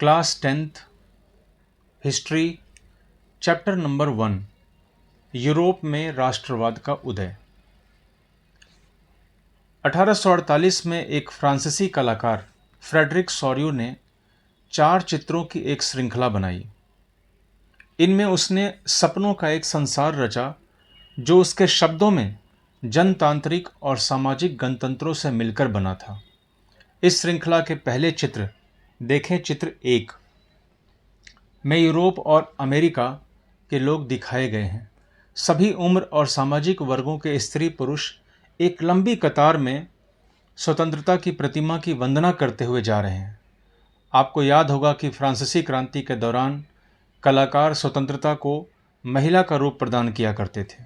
Class 10th history, chapter number 1, Europe में राष्ट्रवाद का उदय। 1848 में एक फ्रांसीसी कलाकार फ्रेडरिक सोरियो ने 4 चित्रों की एक श्रृंखला बनाई। इनमें उसने सपनों का एक संसार रचा जो उसके शब्दों में जनतांत्रिक और सामाजिक गणतंत्रों से मिलकर बना था। इस श्रृंखला के पहले चित्र देखें। चित्र 1 में यूरोप और अमेरिका के लोग दिखाए गए हैं। सभी उम्र और सामाजिक वर्गों के स्त्री पुरुष एक लंबी कतार में स्वतंत्रता की प्रतिमा की वंदना करते हुए जा रहे हैं। आपको याद होगा कि फ्रांसीसी क्रांति के दौरान कलाकार स्वतंत्रता को महिला का रूप प्रदान किया करते थे।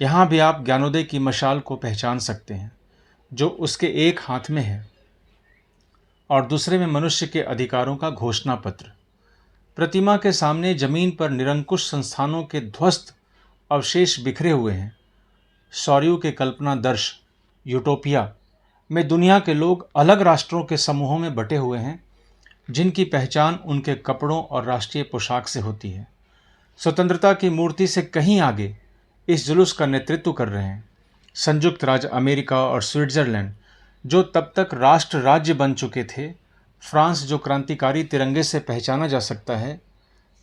यहाँ भी आप ज्ञानोदय की मशाल को पहचान सकते हैं जो उसके एक हाथ में है और दूसरे में मनुष्य के अधिकारों का घोषणा पत्र। प्रतिमा के सामने जमीन पर निरंकुश संस्थानों के ध्वस्त अवशेष बिखरे हुए हैं। सोरियो के कल्पना दर्श यूटोपिया में दुनिया के लोग अलग राष्ट्रों के समूहों में बटे हुए हैं जिनकी पहचान उनके कपड़ों और राष्ट्रीय पोशाक से होती है। स्वतंत्रता की मूर्ति से कहीं आगे इस जुलूस का नेतृत्व कर रहे हैं संयुक्त राज्य अमेरिका और स्विट्जरलैंड, जो तब तक राष्ट्र राज्य बन चुके थे। फ्रांस, जो क्रांतिकारी तिरंगे से पहचाना जा सकता है,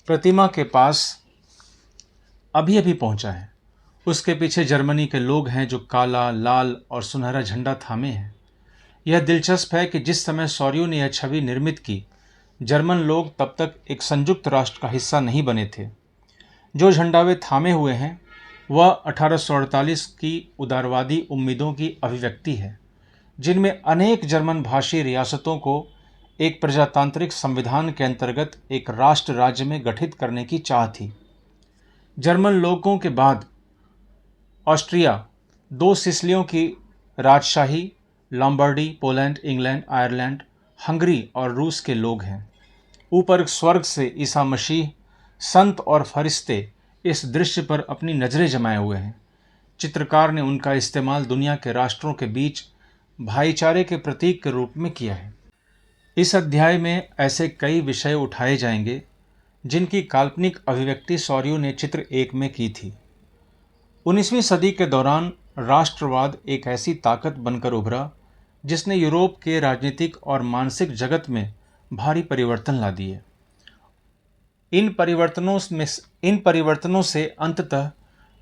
प्रतिमा के पास अभी अभी पहुंचा है। उसके पीछे जर्मनी के लोग हैं जो काला, लाल और सुनहरा झंडा थामे हैं। यह दिलचस्प है कि जिस समय सोरियो ने यह छवि निर्मित की, जर्मन लोग तब तक एक संयुक्त राष्ट्र का हिस्सा नहीं बने थे। जो झंडा वे थामे हुए हैं वह 1848 की उदारवादी उम्मीदों की अभिव्यक्ति है, जिनमें अनेक जर्मन भाषी रियासतों को एक प्रजातांत्रिक संविधान के अंतर्गत एक राष्ट्र राज्य में गठित करने की चाह थी। जर्मन लोगों के बाद ऑस्ट्रिया, 2 सिसिलियों की राजशाही, Lombardy, Poland, England, Ireland, Hungary और रूस के लोग हैं। ऊपर स्वर्ग से ईसा मसीह, संत और फरिश्ते इस दृश्य पर अपनी नज़रें जमाए हुए हैं। चित्रकार ने उनका इस्तेमाल दुनिया के राष्ट्रों के बीच भाईचारे के प्रतीक के रूप में किया है। इस अध्याय में ऐसे कई विषय उठाए जाएंगे जिनकी काल्पनिक अभिव्यक्ति सोरियो ने चित्र 1 में की थी। 19वीं सदी के दौरान राष्ट्रवाद एक ऐसी ताकत बनकर उभरा जिसने यूरोप के राजनीतिक और मानसिक जगत में भारी परिवर्तन ला दिए। इन परिवर्तनों से अंततः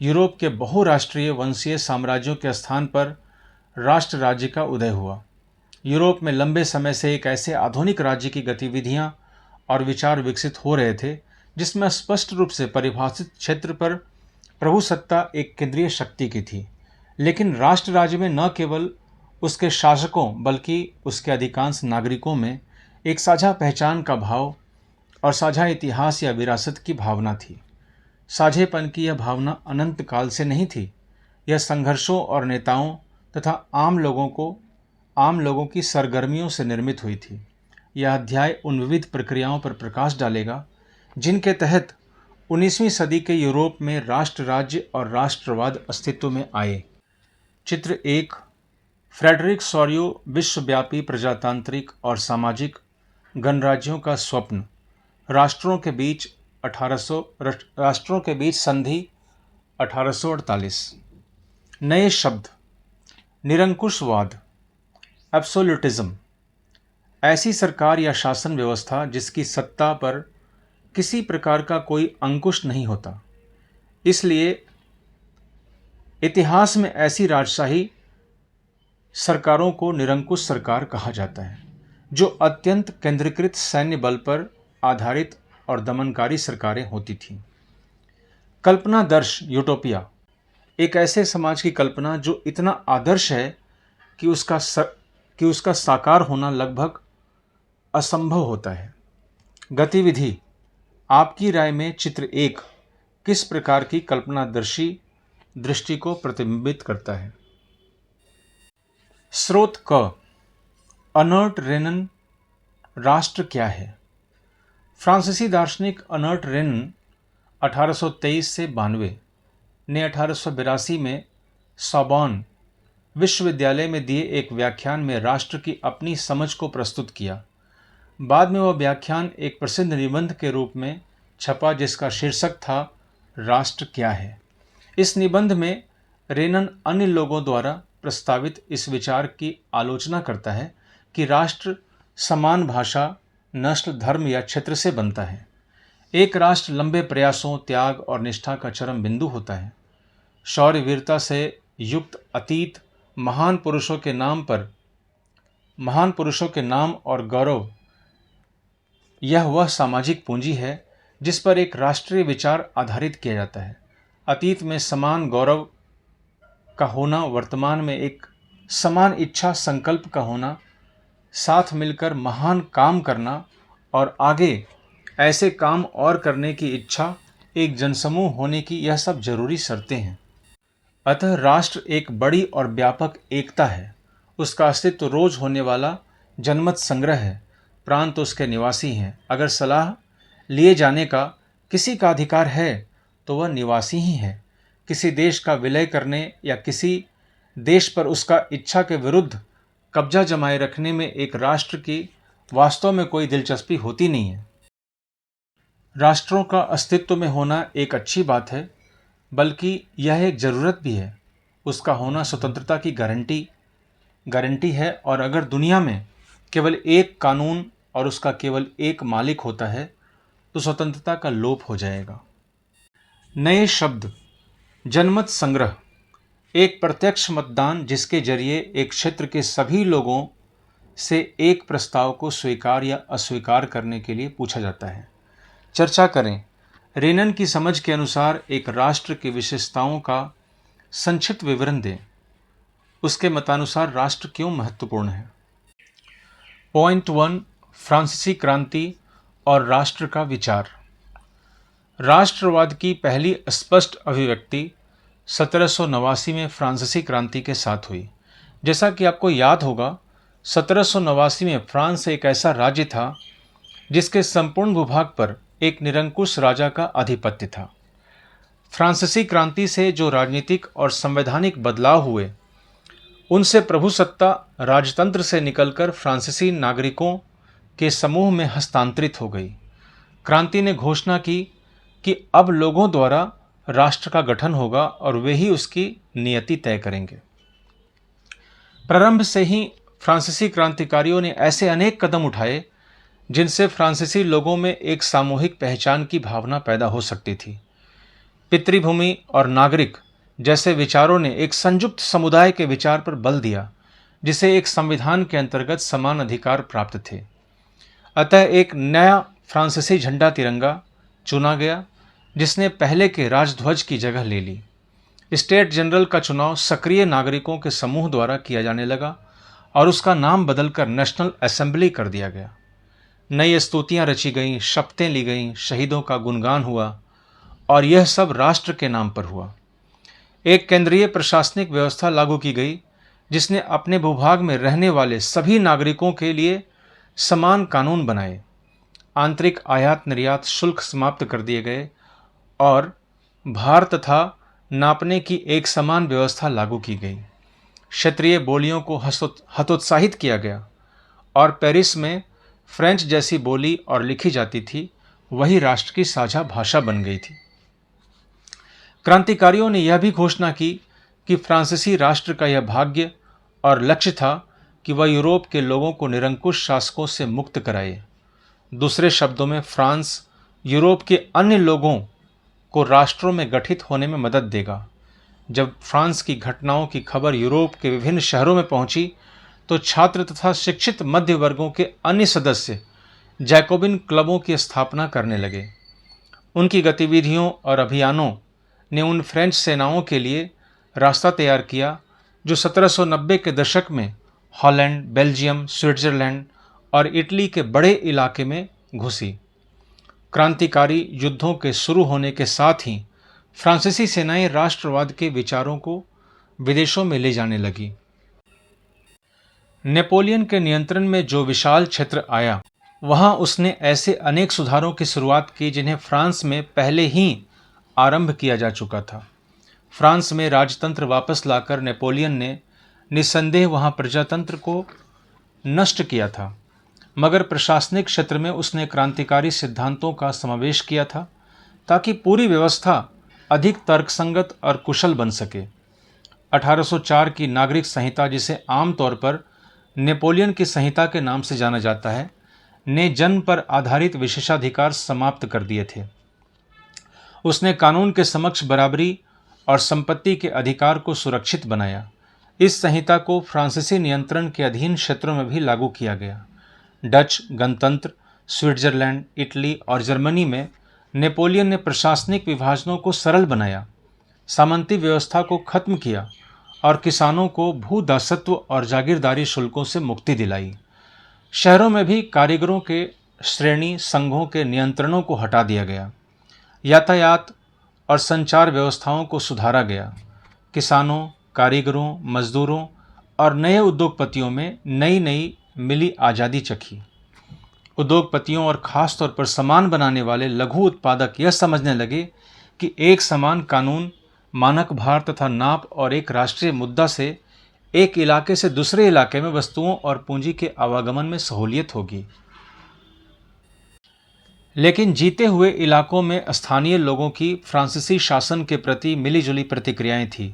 यूरोप के बहुराष्ट्रीय वंशीय साम्राज्यों के स्थान पर राष्ट्र राज्य का उदय हुआ। यूरोप में लंबे समय से एक ऐसे आधुनिक राज्य की गतिविधियां और विचार विकसित हो रहे थे जिसमें स्पष्ट रूप से परिभाषित क्षेत्र पर प्रभुसत्ता एक केंद्रीय शक्ति की थी। लेकिन राष्ट्र राज्य में न केवल उसके शासकों बल्कि उसके अधिकांश नागरिकों में एक साझा पहचान का भाव और साझा इतिहास या विरासत की भावना थी। साझेपन की यह भावना अनंत काल से नहीं थी। यह संघर्षों और नेताओं तथा आम लोगों की सरगर्मियों से निर्मित हुई थी। यह अध्याय उन विविध प्रक्रियाओं पर प्रकाश डालेगा जिनके तहत 19वीं सदी के यूरोप में राष्ट्र राज्य और राष्ट्रवाद अस्तित्व में आए। चित्र 1 फ्रेडरिक सोरियो, विश्वव्यापी प्रजातांत्रिक और सामाजिक गणराज्यों का स्वप्न, राष्ट्रों के बीच संधि 1848। नए शब्द: निरंकुशवाद, एब्सोल्यूटिज्म, ऐसी सरकार या शासन व्यवस्था जिसकी सत्ता पर किसी प्रकार का कोई अंकुश नहीं होता। इसलिए इतिहास में ऐसी राजशाही सरकारों को निरंकुश सरकार कहा जाता है, जो अत्यंत केंद्रीकृत सैन्य बल पर आधारित और दमनकारी सरकारें होती थीं। कल्पना दर्श यूटोपिया, एक ऐसे समाज की कल्पना जो इतना आदर्श है कि उसका साकार होना लगभग असंभव होता है। गतिविधि: आपकी राय में चित्र 1 किस प्रकार की कल्पनादर्शी दृष्टि को प्रतिबिंबित करता है? स्रोत: क अर्नस्ट रेनन, राष्ट्र क्या है? फ्रांसीसी दार्शनिक अर्नस्ट रेनन 1823 से 92 ने 1882 में सोर्बोन विश्वविद्यालय में दिए एक व्याख्यान में राष्ट्र की अपनी समझ को प्रस्तुत किया। बाद में वह व्याख्यान एक प्रसिद्ध निबंध के रूप में छपा जिसका शीर्षक था राष्ट्र क्या है। इस निबंध में रेनन अन्य लोगों द्वारा प्रस्तावित इस विचार की आलोचना करता है कि राष्ट्र समान भाषा, नस्ल, धर्म या क्षेत्र से बनता है। एक राष्ट्र लंबे प्रयासों, त्याग और निष्ठा का चरम बिंदु होता है। शौर्य वीरता से युक्त अतीत, महान पुरुषों के नाम और गौरव, यह वह सामाजिक पूंजी है जिस पर एक राष्ट्रीय विचार आधारित किया जाता है। अतीत में समान गौरव का होना, वर्तमान में एक समान इच्छा संकल्प का होना, साथ मिलकर महान काम करना और आगे ऐसे काम और करने की इच्छा, एक जनसमूह होने की, यह सब जरूरी शर्तें हैं। अतः राष्ट्र एक बड़ी और व्यापक एकता है। उसका अस्तित्व रोज होने वाला जनमत संग्रह है। प्रांत उसके निवासी हैं। अगर सलाह लिए जाने का किसी का अधिकार है तो वह निवासी ही है। किसी देश का विलय करने या किसी देश पर उसका इच्छा के विरुद्ध कब्जा जमाए रखने में एक राष्ट्र की वास्तव में कोई दिलचस्पी होती नहीं है। राष्ट्रों का अस्तित्व में होना एक अच्छी बात है, बल्कि यह एक ज़रूरत भी है। उसका होना स्वतंत्रता की गारंटी है। और अगर दुनिया में केवल एक कानून और उसका केवल एक मालिक होता है तो स्वतंत्रता का लोप हो जाएगा। नए शब्द: जनमत संग्रह। एक प्रत्यक्ष मतदान जिसके जरिए एक क्षेत्र के सभी लोगों से एक प्रस्ताव को स्वीकार या अस्वीकार करने के लिए पूछा जाता है। चर्चा करें। रेनन की समझ के अनुसार एक राष्ट्र की विशेषताओं का संक्षिप्त विवरण दें। उसके मतानुसार राष्ट्र क्यों महत्वपूर्ण है। पॉइंट 1: फ्रांसीसी क्रांति और राष्ट्र का विचार। राष्ट्रवाद की पहली स्पष्ट अभिव्यक्ति 1789 में फ्रांसीसी क्रांति के साथ हुई। जैसा कि आपको याद होगा, 1789 में फ्रांस एक ऐसा राज्य था जिसके संपूर्ण भूभाग पर एक निरंकुश राजा का आधिपत्य था। फ्रांसीसी क्रांति से जो राजनीतिक और संवैधानिक बदलाव हुए, उनसे प्रभुसत्ता राजतंत्र से निकलकर फ्रांसीसी नागरिकों के समूह में हस्तांतरित हो गई। क्रांति ने घोषणा की कि अब लोगों द्वारा राष्ट्र का गठन होगा और वे ही उसकी नियति तय करेंगे। प्रारंभ से ही फ्रांसीसी क्रांतिकारियों ने ऐसे अनेक कदम उठाए जिनसे फ्रांसीसी लोगों में एक सामूहिक पहचान की भावना पैदा हो सकती थी। पितृभूमि और नागरिक जैसे विचारों ने एक संयुक्त समुदाय के विचार पर बल दिया, जिसे एक संविधान के अंतर्गत समान अधिकार प्राप्त थे। अतः एक नया फ्रांसीसी झंडा तिरंगा चुना गया, जिसने पहले के राजध्वज की जगह ले ली। स्टेट जनरल का चुनाव सक्रिय नागरिकों के समूह द्वारा किया जाने लगा और उसका नाम बदलकर नेशनल असेंबली कर दिया गया। नई स्तुतियाँ रची गईं, शपथें ली गईं, शहीदों का गुणगान हुआ और यह सब राष्ट्र के नाम पर हुआ। एक केंद्रीय प्रशासनिक व्यवस्था लागू की गई जिसने अपने भूभाग में रहने वाले सभी नागरिकों के लिए समान कानून बनाए। आंतरिक आयात निर्यात शुल्क समाप्त कर दिए गए और भार तथा नापने की एक समान व्यवस्था लागू की गई। क्षेत्रीय बोलियों को हतोत्साहित किया गया और पेरिस में फ्रेंच जैसी बोली और लिखी जाती थी, वही राष्ट्र की साझा भाषा बन गई थी। क्रांतिकारियों ने यह भी घोषणा की कि फ्रांसीसी राष्ट्र का यह भाग्य और लक्ष्य था कि वह यूरोप के लोगों को निरंकुश शासकों से मुक्त कराए। दूसरे शब्दों में, फ्रांस यूरोप के अन्य लोगों को राष्ट्रों में गठित होने में मदद देगा। जब फ्रांस की घटनाओं की खबर यूरोप के विभिन्न शहरों में पहुंची, तो छात्र तथा शिक्षित मध्य वर्गों के अन्य सदस्य जैकोबिन क्लबों की स्थापना करने लगे। उनकी गतिविधियों और अभियानों ने उन फ्रेंच सेनाओं के लिए रास्ता तैयार किया जो 1790 के दशक में हॉलैंड, बेल्जियम, स्विट्जरलैंड और इटली के बड़े इलाके में घुसी। क्रांतिकारी युद्धों के शुरू होने के साथ ही फ्रांसीसी सेनाएं राष्ट्रवाद के विचारों को विदेशों में ले जाने लगी। नेपोलियन के नियंत्रण में जो विशाल क्षेत्र आया, वहां उसने ऐसे अनेक सुधारों की शुरुआत की जिन्हें फ्रांस में पहले ही आरंभ किया जा चुका था। फ्रांस में राजतंत्र वापस लाकर नेपोलियन ने निस्संदेह वहां प्रजातंत्र को नष्ट किया था। मगर प्रशासनिक क्षेत्र में उसने क्रांतिकारी सिद्धांतों का समावेश किया था ताकि पूरी व्यवस्था अधिक तर्कसंगत और कुशल बन सके। 1804 की नागरिक संहिता, जिसे आमतौर पर नेपोलियन की संहिता के नाम से जाना जाता है, ने जन्म पर आधारित विशेषाधिकार समाप्त कर दिए थे। उसने कानून के समक्ष बराबरी और संपत्ति के अधिकार को सुरक्षित बनाया। इस संहिता को फ्रांसीसी नियंत्रण के अधीन क्षेत्रों में भी लागू किया गया। डच गणतंत्र, स्विट्जरलैंड, इटली और जर्मनी में नेपोलियन ने प्रशासनिक विभाजनों को सरल बनाया, सामंती व्यवस्था को खत्म किया और किसानों को भू दासत्व और जागीरदारी शुल्कों से मुक्ति दिलाई। शहरों में भी कारीगरों के श्रेणी संघों के नियंत्रणों को हटा दिया गया। यातायात और संचार व्यवस्थाओं को सुधारा गया। किसानों, कारीगरों, मजदूरों और नए उद्योगपतियों में नई नई मिली आज़ादी चखी। उद्योगपतियों और ख़ास तौर पर सामान बनाने वाले लघु उत्पादक यह समझने लगे कि एक समान कानून, मानक भार तथा नाप और एक राष्ट्रीय मुद्दा से एक इलाके से दूसरे इलाके में वस्तुओं और पूंजी के आवागमन में सहूलियत होगी। लेकिन जीते हुए इलाकों में स्थानीय लोगों की फ्रांसीसी शासन के प्रति मिलीजुली प्रतिक्रियाएं थीं।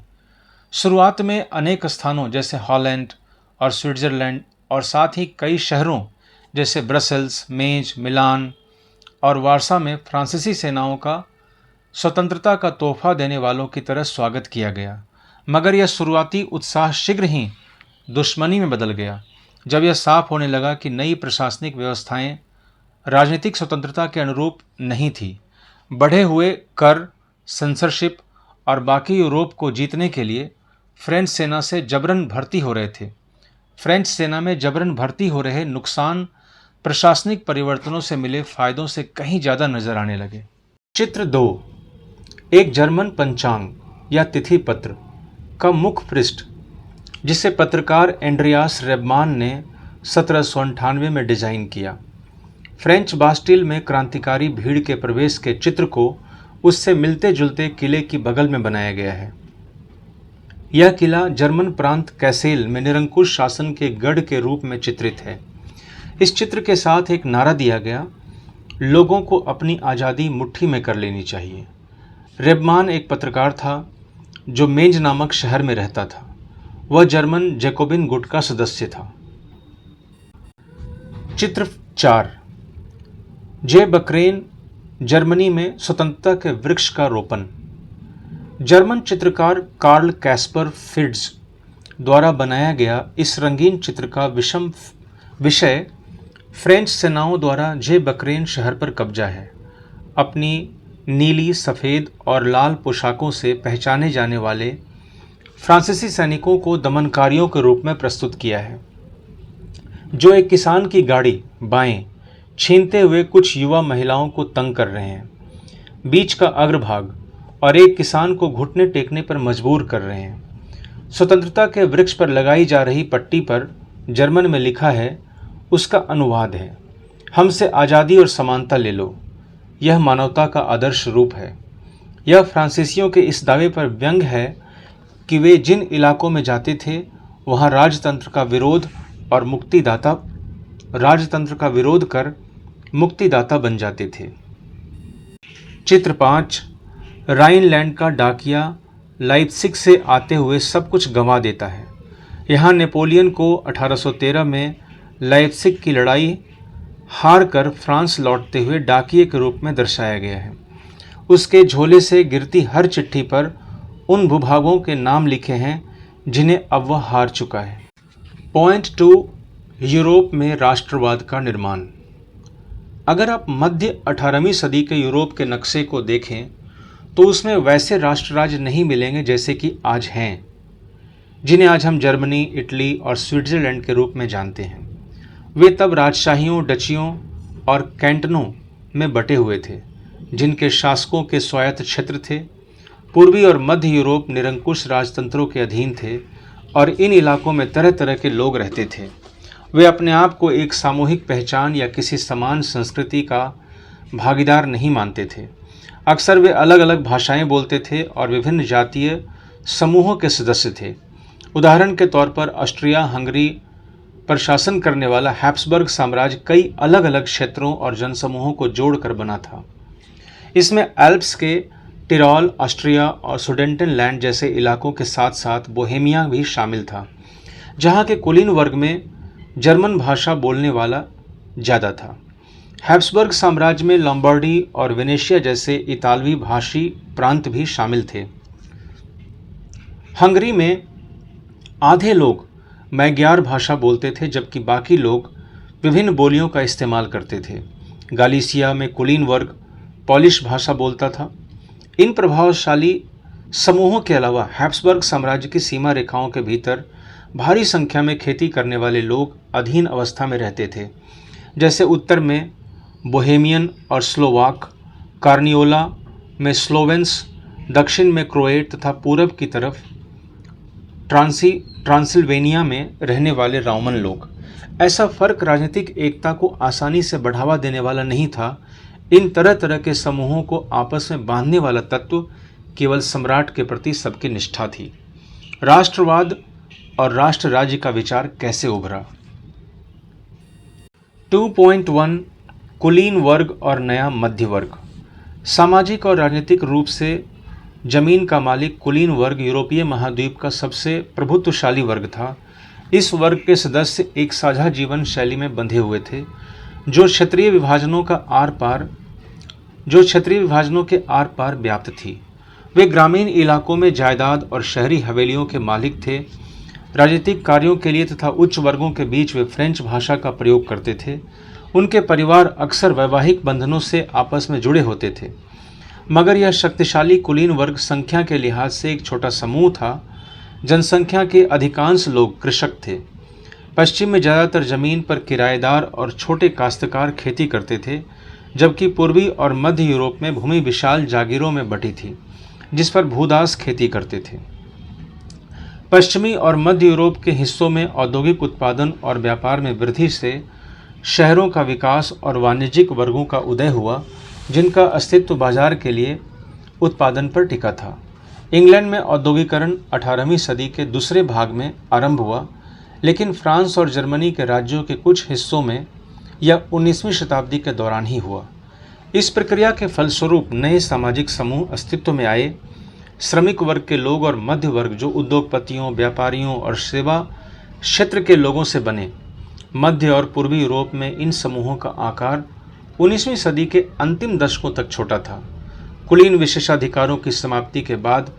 शुरुआत में अनेक स्थानों जैसे हॉलैंड और स्विट्जरलैंड और साथ ही कई शहरों जैसे ब्रसेल्स, मेज, मिलान और वारसा में फ्रांसीसी सेनाओं का स्वतंत्रता का तोहफा देने वालों की तरह स्वागत किया गया। मगर यह शुरुआती उत्साह शीघ्र ही दुश्मनी में बदल गया जब यह साफ होने लगा कि नई प्रशासनिक व्यवस्थाएं राजनीतिक स्वतंत्रता के अनुरूप नहीं थी। बढ़े हुए कर, सेंसरशिप और बाकी यूरोप को जीतने के लिए फ्रेंच सेना से जबरन भर्ती हो रहे थे। फ्रेंच सेना में जबरन भर्ती हो रहे नुकसान प्रशासनिक परिवर्तनों से मिले फायदों से कहीं ज़्यादा नजर आने लगे। चित्र 2, एक जर्मन पंचांग या तिथि पत्र का मुख्य पृष्ठ, जिसे पत्रकार एंड्रियास रेबमान ने 1798 में डिजाइन किया। फ्रेंच बास्टिल में क्रांतिकारी भीड़ के प्रवेश के चित्र को उससे मिलते जुलते किले की बगल में बनाया गया है। यह किला जर्मन प्रांत कैसेल में निरंकुश शासन के गढ़ के रूप में चित्रित है। इस चित्र के साथ एक नारा दिया गया, लोगों को अपनी आज़ादी मुट्ठी में कर लेनी चाहिए। रेबमान एक पत्रकार था जो मेंज नामक शहर में रहता था। वह जर्मन जैकोबिन गुट का सदस्य था। चित्र 4, जे बकरेन, जर्मनी में स्वतंत्रता के वृक्ष का रोपण। जर्मन चित्रकार कार्ल कैस्पर फिट्ज द्वारा बनाया गया इस रंगीन चित्र का विषय फ्रेंच सेनाओं द्वारा जे बकरेन शहर पर कब्जा है। अपनी नीली, सफ़ेद और लाल पोशाकों से पहचाने जाने वाले फ्रांसीसी सैनिकों को दमनकारियों के रूप में प्रस्तुत किया है, जो एक किसान की गाड़ी बाएं छीनते हुए कुछ युवा महिलाओं को तंग कर रहे हैं, बीच का अग्रभाग, और एक किसान को घुटने टेकने पर मजबूर कर रहे हैं। स्वतंत्रता के वृक्ष पर लगाई जा रही पट्टी पर जर्मन में लिखा है, उसका अनुवाद है, हमसे आज़ादी और समानता ले लो, यह मानवता का आदर्श रूप है। यह फ्रांसीसियों के इस दावे पर व्यंग है कि वे जिन इलाकों में जाते थे वहाँ राजतंत्र का विरोध कर मुक्तिदाता बन जाते थे। चित्र 5, राइनलैंड का डाकिया लाइप्जिग से आते हुए सब कुछ गंवा देता है। यहाँ नेपोलियन को 1813 में लाइप्जिग की लड़ाई हार कर फ्रांस लौटते हुए डाकिये के रूप में दर्शाया गया है। उसके झोले से गिरती हर चिट्ठी पर उन भूभागों के नाम लिखे हैं जिन्हें अब वह हार चुका है। पॉइंट 2, यूरोप में राष्ट्रवाद का निर्माण। अगर आप मध्य 18वीं सदी के यूरोप के नक्शे को देखें तो उसमें वैसे राष्ट्र राज्य नहीं मिलेंगे जैसे कि आज हैं, जिन्हें आज हम जर्मनी, इटली और स्विट्जरलैंड के रूप में जानते हैं। वे तब राजशाहियों, डचियों और कैंटनों में बटे हुए थे, जिनके शासकों के स्वायत्त क्षेत्र थे। पूर्वी और मध्य यूरोप निरंकुश राजतंत्रों के अधीन थे और इन इलाकों में तरह तरह के लोग रहते थे। वे अपने आप को एक सामूहिक पहचान या किसी समान संस्कृति का भागीदार नहीं मानते थे। अक्सर वे अलग अलग भाषाएं बोलते थे और विभिन्न जातीय समूहों के सदस्य थे। उदाहरण के तौर पर ऑस्ट्रिया हंगरी पर शासन करने वाला हैब्सबर्ग साम्राज्य कई अलग अलग क्षेत्रों और जनसमूहों को जोड़कर बना था। इसमें एल्प्स के टिरोल, ऑस्ट्रिया और सुडेंटनलैंड जैसे इलाकों के साथ साथ बोहेमिया भी शामिल था, जहाँ के कुलीन वर्ग में जर्मन भाषा बोलने वाला ज़्यादा था। हैब्सबर्ग साम्राज्य में लॉम्बार्डी और वेनेशिया जैसे इतालवी भाषी प्रांत भी शामिल थे। हंगरी में आधे लोग मैग्यार भाषा बोलते थे, जबकि बाकी लोग विभिन्न बोलियों का इस्तेमाल करते थे। गालिसिया में कुलीन वर्ग पॉलिश भाषा बोलता था। इन प्रभावशाली समूहों के अलावा हैब्सबर्ग साम्राज्य की सीमा रेखाओं के भीतर भारी संख्या में खेती करने वाले लोग अधीन अवस्था में रहते थे, जैसे उत्तर में बोहेमियन और स्लोवाक, कार्नियोला में स्लोवेंस, दक्षिण में क्रोएट तथा पूरब की तरफ ट्रांसिल्वेनिया में रहने वाले रोमन लोग। ऐसा फर्क राजनीतिक एकता को आसानी से बढ़ावा देने वाला नहीं था। इन तरह तरह के समूहों को आपस में बांधने वाला तत्व केवल सम्राट के प्रति सबकी निष्ठा थी। राष्ट्रवाद और राष्ट्र राज्य का विचार कैसे उभरा? 2.1 कुलीन वर्ग और नया मध्य वर्ग। सामाजिक और राजनीतिक रूप से जमीन का मालिक कुलीन वर्ग यूरोपीय महाद्वीप का सबसे प्रभुत्वशाली वर्ग था। इस वर्ग के सदस्य एक साझा जीवन शैली में बंधे हुए थे, जो क्षेत्रीय विभाजनों के आर पार व्याप्त थी। वे ग्रामीण इलाकों में जायदाद और शहरी हवेलियों के मालिक थे। राजनीतिक कार्यों के लिए तथा उच्च वर्गों के बीच वे फ्रेंच भाषा का प्रयोग करते थे। उनके परिवार अक्सर वैवाहिक बंधनों से आपस में जुड़े होते थे, मगर यह शक्तिशाली कुलीन वर्ग संख्या के लिहाज से एक छोटा समूह था। जनसंख्या के अधिकांश लोग कृषक थे। पश्चिम में ज़्यादातर जमीन पर किराएदार और छोटे काश्तकार खेती करते थे, जबकि पूर्वी और मध्य यूरोप में भूमि विशाल जागीरों में बटी थी, जिस पर भूदास खेती करते थे। पश्चिमी और मध्य यूरोप के हिस्सों में औद्योगिक उत्पादन और व्यापार में वृद्धि से शहरों का विकास और वाणिज्यिक वर्गों का उदय हुआ, जिनका अस्तित्व बाजार के लिए उत्पादन पर टिका था। इंग्लैंड में औद्योगिकरण 18वीं सदी के दूसरे भाग में आरंभ हुआ, लेकिन फ्रांस और जर्मनी के राज्यों के कुछ हिस्सों में यह 19वीं शताब्दी के दौरान ही हुआ। इस प्रक्रिया के फलस्वरूप नए सामाजिक समूह अस्तित्व में आए। श्रमिक वर्ग के लोग और मध्य वर्ग, जो उद्योगपतियों, व्यापारियों और सेवा क्षेत्र के लोगों से बने। मध्य और पूर्वी यूरोप में इन समूहों का आकार 19वीं सदी के अंतिम दशकों तक छोटा था। कुलीन विशेषाधिकारों की समाप्ति के बाद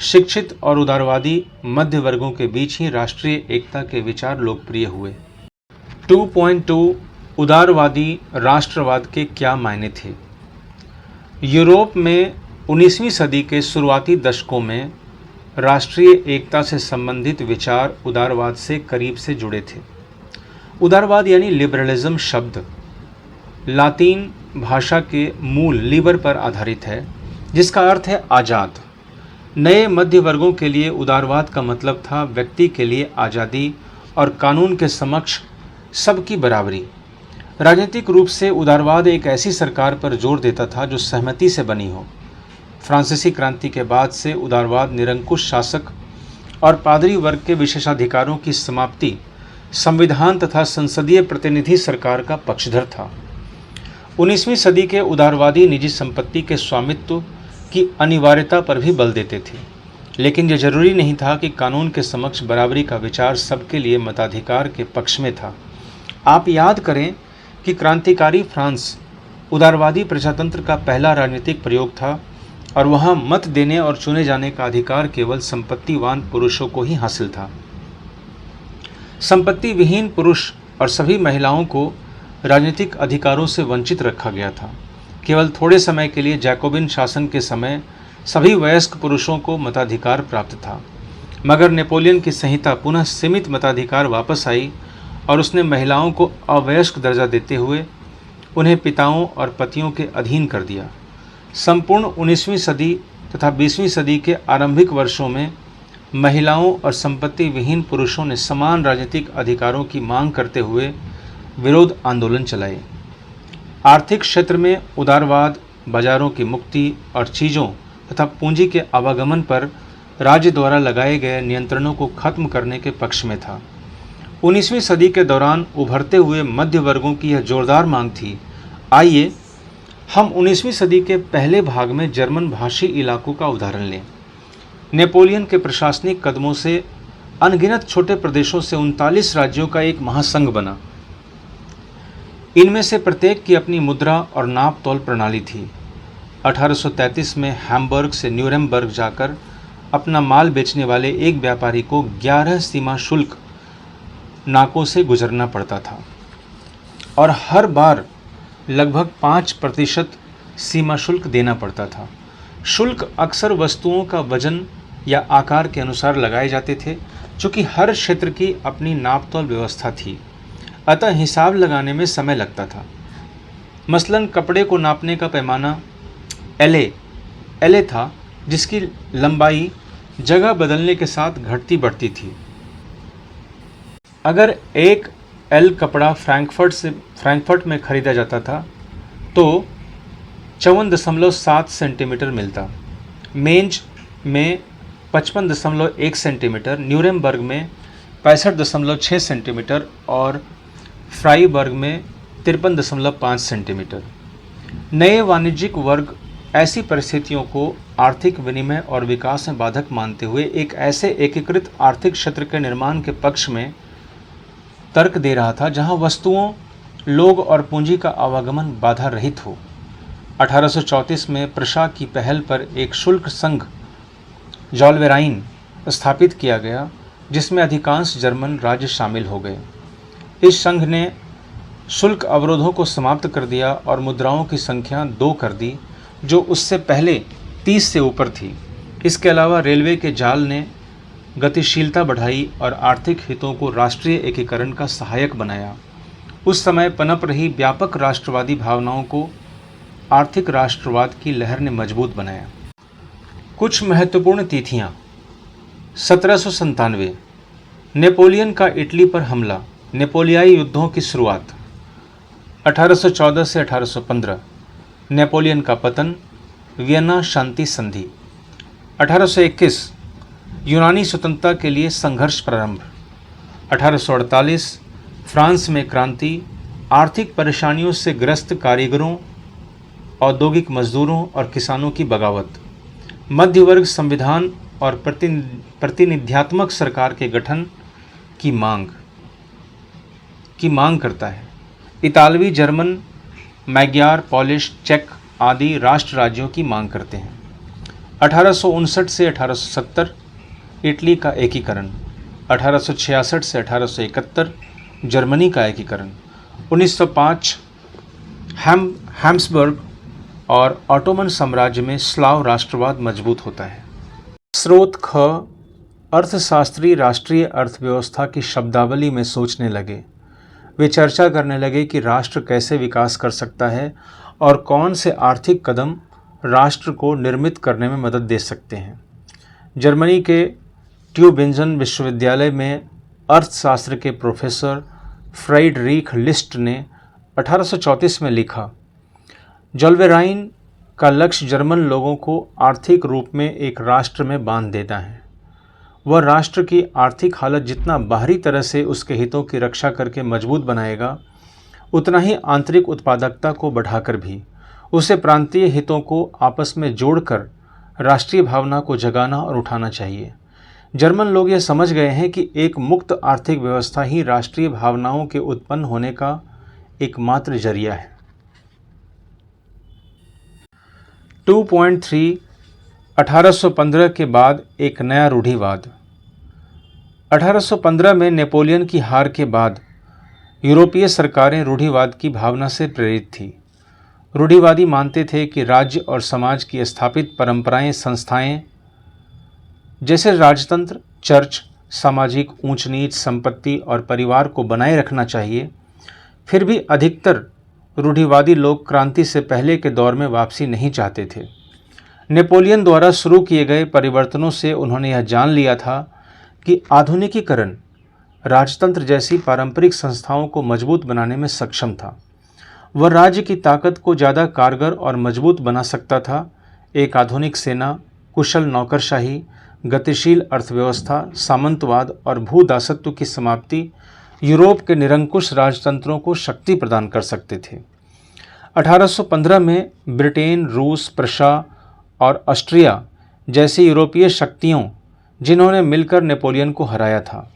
शिक्षित और उदारवादी मध्य वर्गों के बीच ही राष्ट्रीय एकता के विचार लोकप्रिय हुए। 2.2 उदारवादी राष्ट्रवाद के क्या मायने थे? यूरोप में 19वीं सदी के शुरुआती दशकों में राष्ट्रीय एकता से संबंधित विचार उदारवाद से करीब से जुड़े थे। उदारवाद यानी लिबरलिज्म शब्द लातीन भाषा के मूल लिबर पर आधारित है, जिसका अर्थ है आज़ाद। नए मध्य वर्गों के लिए उदारवाद का मतलब था व्यक्ति के लिए आज़ादी और कानून के समक्ष सबकी बराबरी। राजनीतिक रूप से उदारवाद एक ऐसी सरकार पर जोर देता था जो सहमति से बनी हो। फ्रांसीसी क्रांति के बाद से उदारवाद निरंकुश शासक और पादरी वर्ग के विशेषाधिकारों की समाप्ति, संविधान तथा संसदीय प्रतिनिधि सरकार का पक्षधर था। 19वीं सदी के उदारवादी निजी संपत्ति के स्वामित्व की अनिवार्यता पर भी बल देते थे, लेकिन यह जरूरी नहीं था कि कानून के समक्ष बराबरी का विचार सबके लिए मताधिकार के पक्ष में था। आप याद करें कि क्रांतिकारी फ्रांस उदारवादी प्रजातंत्र का पहला राजनीतिक प्रयोग था और वहां मत देने और चुने जाने का अधिकार केवल संपत्तिवान पुरुषों को ही हासिल था। संपत्ति विहीन पुरुष और सभी महिलाओं को राजनीतिक अधिकारों से वंचित रखा गया था। केवल थोड़े समय के लिए जैकोबिन शासन के समय सभी वयस्क पुरुषों को मताधिकार प्राप्त था, मगर नेपोलियन की संहिता पुनः सीमित मताधिकार वापस आई और उसने महिलाओं को अवयस्क दर्जा देते हुए उन्हें पिताओं और पतियों के अधीन कर दिया। संपूर्ण 19वीं सदी तथा 20वीं सदी के आरंभिक वर्षों में महिलाओं और संपत्ति विहीन पुरुषों ने समान राजनीतिक अधिकारों की मांग करते हुए विरोध आंदोलन चलाए। आर्थिक क्षेत्र में उदारवाद बाजारों की मुक्ति और चीज़ों तथा पूंजी के आवागमन पर राज्य द्वारा लगाए गए नियंत्रणों को खत्म करने के पक्ष में था। 19वीं सदी के दौरान उभरते हुए मध्य वर्गों की यह जोरदार मांग थी। आइए हम 19वीं सदी के पहले भाग में जर्मन भाषी इलाकों का उदाहरण लें। नेपोलियन के प्रशासनिक कदमों से अनगिनत छोटे प्रदेशों से 39 राज्यों का एक महासंघ बना। इनमें से प्रत्येक की अपनी मुद्रा और नाप तोल प्रणाली थी। 1833 में हैम्बर्ग से न्यूरेमबर्ग जाकर अपना माल बेचने वाले एक व्यापारी को 11 सीमा शुल्क नाकों से गुजरना पड़ता था और हर बार लगभग 5% सीमा शुल्क देना पड़ता था। शुल्क अक्सर वस्तुओं का वजन या आकार के अनुसार लगाए जाते थे, चूँकि हर क्षेत्र की अपनी नापतोल व्यवस्था थी, अतः हिसाब लगाने में समय लगता था। मसलन कपड़े को नापने का पैमाना एले था, जिसकी लंबाई जगह बदलने के साथ घटती बढ़ती थी। अगर एक एल कपड़ा फ्रैंकफर्ट में खरीदा जाता था तो 54.7 सेंटीमीटर मिलता, मेंज में 55.1 सेंटीमीटर, न्यूरेमबर्ग में 65.6 सेंटीमीटर और फ्राइबर्ग में 53.5 सेंटीमीटर। नए वाणिज्यिक वर्ग ऐसी परिस्थितियों को आर्थिक विनिमय और विकास में बाधक मानते हुए एक ऐसे एकीकृत आर्थिक क्षेत्र के निर्माण के पक्ष में तर्क दे रहा था जहां वस्तुओं, लोग और पूंजी का आवागमन बाधा रहित हो। 1834 में प्रशा की पहल पर एक शुल्क संघ जॉलवेराइन स्थापित किया गया, जिसमें अधिकांश जर्मन राज्य शामिल हो गए। इस संघ ने शुल्क अवरोधों को समाप्त कर दिया और मुद्राओं की संख्या 2 कर दी, जो उससे पहले 30 से ऊपर थी। इसके अलावा रेलवे के जाल ने गतिशीलता बढ़ाई और आर्थिक हितों को राष्ट्रीय एकीकरण का सहायक बनाया। उस समय पनप रही व्यापक राष्ट्रवादी भावनाओं को आर्थिक राष्ट्रवाद की लहर ने मजबूत बनाया। कुछ महत्वपूर्ण तिथियां: 1797 नेपोलियन का इटली पर हमला, नेपोलियाई युद्धों की शुरुआत। 1814 से 1815 नेपोलियन का पतन, वियना शांति संधि। 1821 यूनानी स्वतंत्रता के लिए संघर्ष प्रारंभ। 1848 फ्रांस में क्रांति, आर्थिक परेशानियों से ग्रस्त कारीगरों, औद्योगिक मजदूरों और किसानों की बगावत। मध्य वर्ग संविधान और प्रतिनिध्यात्मक सरकार के गठन की मांग करता है। इतालवी, जर्मन, मैग्यार, पोलिश, चेक आदि राष्ट्र राज्यों की मांग करते हैं। 1859 से 1870 इटली का एकीकरण। 1866 से 1871 जर्मनी का एकीकरण। 1905 हैम्सबर्ग और ऑटोमन साम्राज्य में स्लाव राष्ट्रवाद मजबूत होता है। स्रोत ख अर्थशास्त्री राष्ट्रीय अर्थव्यवस्था की शब्दावली में सोचने लगे। वे चर्चा करने लगे कि राष्ट्र कैसे विकास कर सकता है और कौन से आर्थिक कदम राष्ट्र को निर्मित करने में मदद दे सकते हैं। जर्मनी के ट्यूबिंजन विश्वविद्यालय में अर्थशास्त्र के प्रोफेसर फ्राइडरिख लिस्ट ने 1834 में लिखा, जॉलवेराइन का लक्ष्य जर्मन लोगों को आर्थिक रूप में एक राष्ट्र में बांध देना है। वह राष्ट्र की आर्थिक हालत जितना बाहरी तरह से उसके हितों की रक्षा करके मजबूत बनाएगा, उतना ही आंतरिक उत्पादकता को बढ़ाकर भी उसे प्रांतीय हितों को आपस में जोड़कर राष्ट्रीय भावना को जगाना और उठाना चाहिए। जर्मन लोग यह समझ गए हैं कि एक मुक्त आर्थिक व्यवस्था ही राष्ट्रीय भावनाओं के उत्पन्न होने का एकमात्र जरिया है। 2.3 1815 के बाद एक नया रूढ़िवाद। 1815 में नेपोलियन की हार के बाद यूरोपीय सरकारें रूढ़िवाद की भावना से प्रेरित थी। रूढ़िवादी मानते थे कि राज्य और समाज की स्थापित परंपराएं, संस्थाएं जैसे राजतंत्र, चर्च, सामाजिक ऊंच नीच, संपत्ति और परिवार को बनाए रखना चाहिए। फिर भी अधिकतर रूढ़िवादी लोग क्रांति से पहले के दौर में वापसी नहीं चाहते थे। नेपोलियन द्वारा शुरू किए गए परिवर्तनों से उन्होंने यह जान लिया था कि आधुनिकीकरण राजतंत्र जैसी पारंपरिक संस्थाओं को मजबूत बनाने में सक्षम था। वह राज्य की ताकत को ज़्यादा कारगर और मजबूत बना सकता था। एक आधुनिक सेना, कुशल नौकरशाही, गतिशील अर्थव्यवस्था, सामंतवाद और भूदासत्व की समाप्ति यूरोप के निरंकुश राजतंत्रों को शक्ति प्रदान कर सकते थे। 1815 में ब्रिटेन, रूस, प्रशा और ऑस्ट्रिया जैसी यूरोपीय शक्तियों, जिन्होंने मिलकर नेपोलियन को हराया था,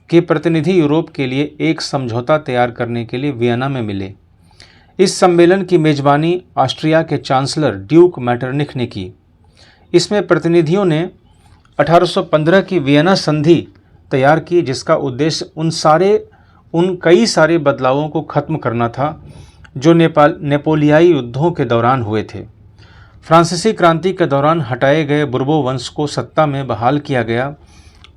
के प्रतिनिधि यूरोप के लिए एक समझौता तैयार करने के लिए वियना में मिले। इस सम्मेलन की मेजबानी ऑस्ट्रिया के चांसलर ड्यूक मैटरनिख ने की। इसमें प्रतिनिधियों ने 1815 की वियना संधि तैयार की, जिसका उद्देश्य उन कई सारे बदलावों को खत्म करना था जो नेपोलियाई युद्धों के दौरान हुए थे। फ्रांसीसी क्रांति के दौरान हटाए गए बुर्बो वंश को सत्ता में बहाल किया गया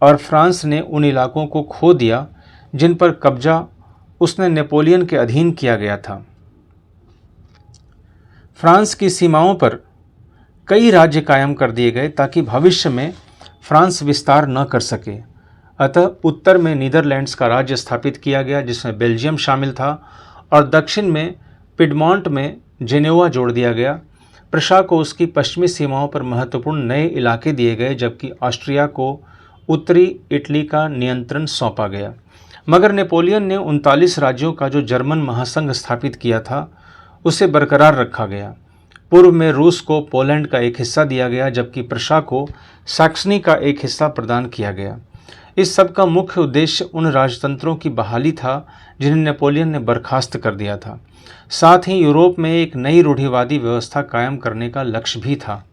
और फ्रांस ने उन इलाकों को खो दिया जिन पर कब्जा उसने नेपोलियन के अधीन किया गया था। फ्रांस की सीमाओं पर कई राज्य कायम कर दिए गए ताकि भविष्य में फ्रांस विस्तार न कर सके। अतः उत्तर में नीदरलैंड्स का राज्य स्थापित किया गया, जिसमें बेल्जियम शामिल था, और दक्षिण में पिडमॉन्ट में जेनेवा जोड़ दिया गया। प्रशा को उसकी पश्चिमी सीमाओं पर महत्वपूर्ण नए इलाके दिए गए, जबकि ऑस्ट्रिया को उत्तरी इटली का नियंत्रण सौंपा गया। मगर नेपोलियन ने 39 राज्यों का जो जर्मन महासंघ स्थापित किया था उसे बरकरार रखा गया। पूर्व में रूस को पोलैंड का एक हिस्सा दिया गया, जबकि प्रशा को सैक्सनी का एक हिस्सा प्रदान किया गया। इस सब का मुख्य उद्देश्य उन राजतंत्रों की बहाली था जिन्हें नेपोलियन ने बर्खास्त कर दिया था। साथ ही यूरोप में एक नई रूढ़िवादी व्यवस्था कायम करने का लक्ष्य भी था।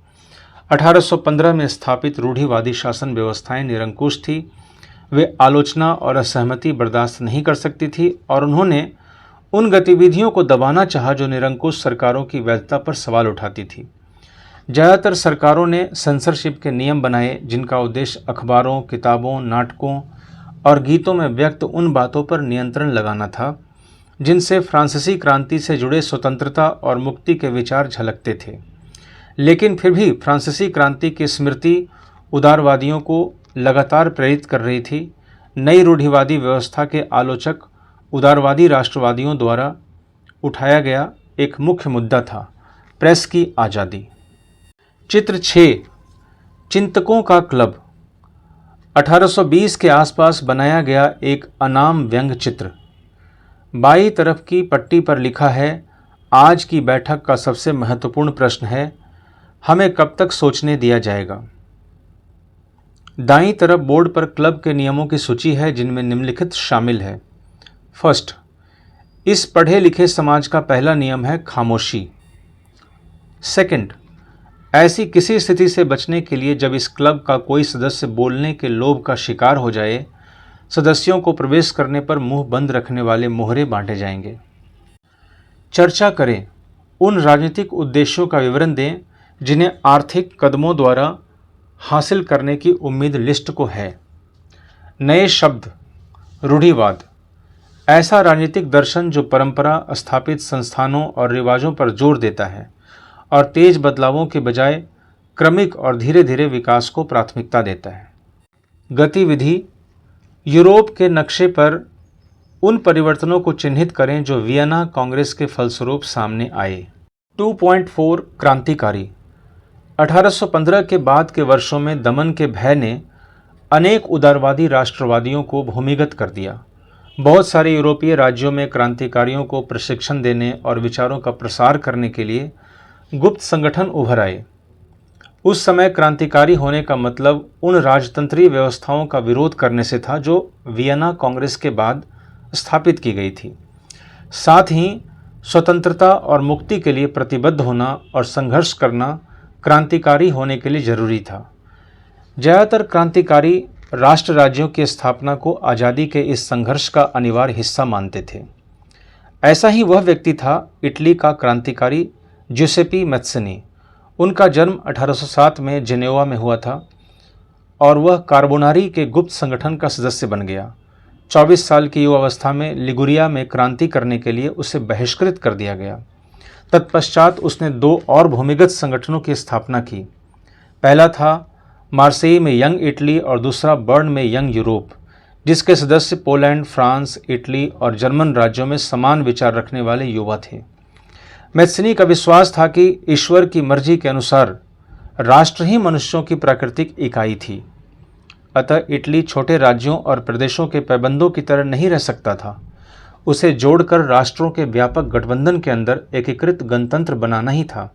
1815 में स्थापित रूढ़िवादी शासन व्यवस्थाएं निरंकुश थी। वे आलोचना और असहमति बर्दाश्त नहीं कर सकती थी और उन्होंने उन गतिविधियों को दबाना चाहा जो निरंकुश सरकारों की वैधता पर सवाल उठाती थी। ज़्यादातर सरकारों ने सेंसरशिप के नियम बनाए, जिनका उद्देश्य अखबारों, किताबों, नाटकों और गीतों में व्यक्त उन बातों पर नियंत्रण लगाना था जिनसे फ्रांसीसी क्रांति से जुड़े स्वतंत्रता और मुक्ति के विचार झलकते थे। लेकिन फिर भी फ्रांसीसी क्रांति की स्मृति उदारवादियों को लगातार प्रेरित कर रही थी। नई रूढ़िवादी व्यवस्था के आलोचक उदारवादी राष्ट्रवादियों द्वारा उठाया गया एक मुख्य मुद्दा था प्रेस की आज़ादी। चित्र 6, चिंतकों का क्लब। 1820 के आसपास बनाया गया एक अनाम व्यंग चित्र। बाईं तरफ की पट्टी पर लिखा है, आज की बैठक का सबसे महत्वपूर्ण प्रश्न है, हमें कब तक सोचने दिया जाएगा। दाईं तरफ बोर्ड पर क्लब के नियमों की सूची है, जिनमें निम्नलिखित शामिल है। फर्स्ट, इस पढ़े लिखे समाज का पहला नियम है खामोशी। सेकंड, ऐसी किसी स्थिति से बचने के लिए जब इस क्लब का कोई सदस्य बोलने के लोभ का शिकार हो जाए, सदस्यों को प्रवेश करने पर मुंह बंद रखने वाले मोहरे बांटे जाएंगे। चर्चा करें, उन राजनीतिक उद्देश्यों का विवरण दें जिन्हें आर्थिक कदमों द्वारा हासिल करने की उम्मीद लिस्ट को है। नए शब्द, रूढ़िवाद, ऐसा राजनीतिक दर्शन जो परंपरा स्थापित संस्थानों और रिवाजों पर जोर देता है और तेज बदलावों के बजाय क्रमिक और धीरे धीरे विकास को प्राथमिकता देता है। गतिविधि, यूरोप के नक्शे पर उन परिवर्तनों को चिन्हित करें जो वियना कांग्रेस के फलस्वरूप सामने आए। 2.4 क्रांतिकारी। 1815 के बाद के वर्षों में दमन के भय ने अनेक उदारवादी राष्ट्रवादियों को भूमिगत कर दिया। बहुत सारे यूरोपीय राज्यों में क्रांतिकारियों को प्रशिक्षण देने और विचारों का प्रसार करने के लिए गुप्त संगठन उभर आए। उस समय क्रांतिकारी होने का मतलब उन राजतंत्रीय व्यवस्थाओं का विरोध करने से था जो वियना कांग्रेस के बाद स्थापित की गई थी। साथ ही स्वतंत्रता और मुक्ति के लिए प्रतिबद्ध होना और संघर्ष करना क्रांतिकारी होने के लिए जरूरी था। ज़्यादातर क्रांतिकारी राष्ट्र राज्यों की स्थापना को आज़ादी के इस संघर्ष का अनिवार्य हिस्सा मानते थे। ऐसा ही वह व्यक्ति था इटली का क्रांतिकारी ज्यूसेप्पी मैत्सनी। उनका जन्म 1807 में जेनेवा में हुआ था और वह कार्बोनारी के गुप्त संगठन का सदस्य बन गया। 24 साल की युवावस्था में लिगुरिया में क्रांति करने के लिए उसे बहिष्कृत कर दिया गया। तत्पश्चात उसने 2 और भूमिगत संगठनों की स्थापना की। पहला था मार्सेई में यंग इटली और दूसरा बर्न में यंग यूरोप, जिसके सदस्य पोलैंड, फ्रांस, इटली और जर्मन राज्यों में समान विचार रखने वाले युवा थे। मैत्सनी का विश्वास था कि ईश्वर की मर्जी के अनुसार राष्ट्र ही मनुष्यों की प्राकृतिक इकाई थी। अतः इटली छोटे राज्यों और प्रदेशों के पैबंदों की तरह नहीं रह सकता था। उसे जोड़कर राष्ट्रों के व्यापक गठबंधन के अंदर एकीकृत गणतंत्र बनाना ही था।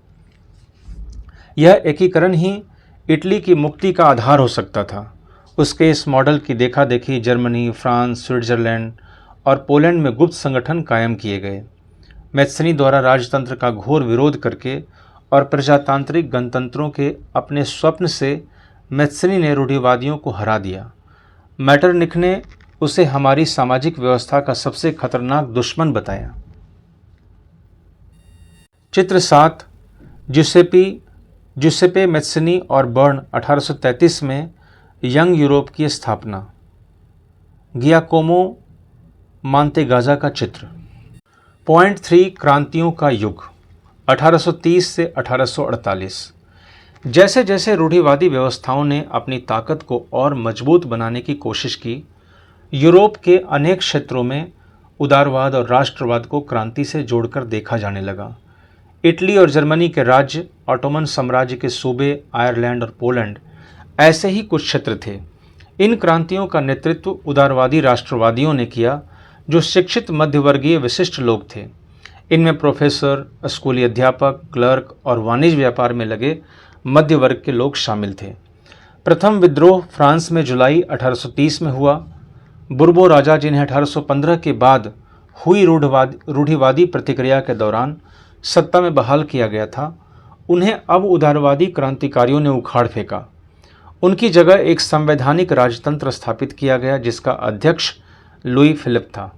यह एकीकरण ही इटली की मुक्ति का आधार हो सकता था। उसके इस मॉडल की देखा देखी जर्मनी, फ्रांस, स्विट्जरलैंड और पोलैंड में गुप्त संगठन कायम किए गए। मैत्सनी द्वारा राजतंत्र का घोर विरोध करके और प्रजातांत्रिक गणतंत्रों के अपने स्वप्न से मैत्सनी ने रूढ़िवादियों को हरा दिया। मैटरनिख ने उसे हमारी सामाजिक व्यवस्था का सबसे खतरनाक दुश्मन बताया। चित्र 7 जुसेपे मैत्सनी और बर्न 1833 में यंग यूरोप की स्थापना। गियाकोमो मांतेगाजा का चित्र। पॉइंट 3 क्रांतियों का युग 1830 से 1848। जैसे जैसे रूढ़िवादी व्यवस्थाओं ने अपनी ताकत को और मजबूत बनाने की कोशिश की, यूरोप के अनेक क्षेत्रों में उदारवाद और राष्ट्रवाद को क्रांति से जोड़कर देखा जाने लगा। इटली और जर्मनी के राज्य, ऑटोमन साम्राज्य के सूबे, आयरलैंड और पोलैंड ऐसे ही कुछ क्षेत्र थे। इन क्रांतियों का नेतृत्व उदारवादी राष्ट्रवादियों ने किया, जो शिक्षित मध्यवर्गीय विशिष्ट लोग थे। इनमें प्रोफेसर, स्कूली अध्यापक, क्लर्क और वाणिज्य व्यापार में लगे मध्य वर्ग के लोग शामिल थे। प्रथम विद्रोह फ्रांस में जुलाई 1830 में हुआ। बुर्बो राजा, जिन्हें 1815 के बाद हुई रूढ़िवादी प्रतिक्रिया के दौरान सत्ता में बहाल किया गया था, उन्हें अब उदारवादी क्रांतिकारियों ने उखाड़ फेंका। उनकी जगह एक संवैधानिक राजतंत्र स्थापित किया गया, जिसका अध्यक्ष लुई फिलिप था।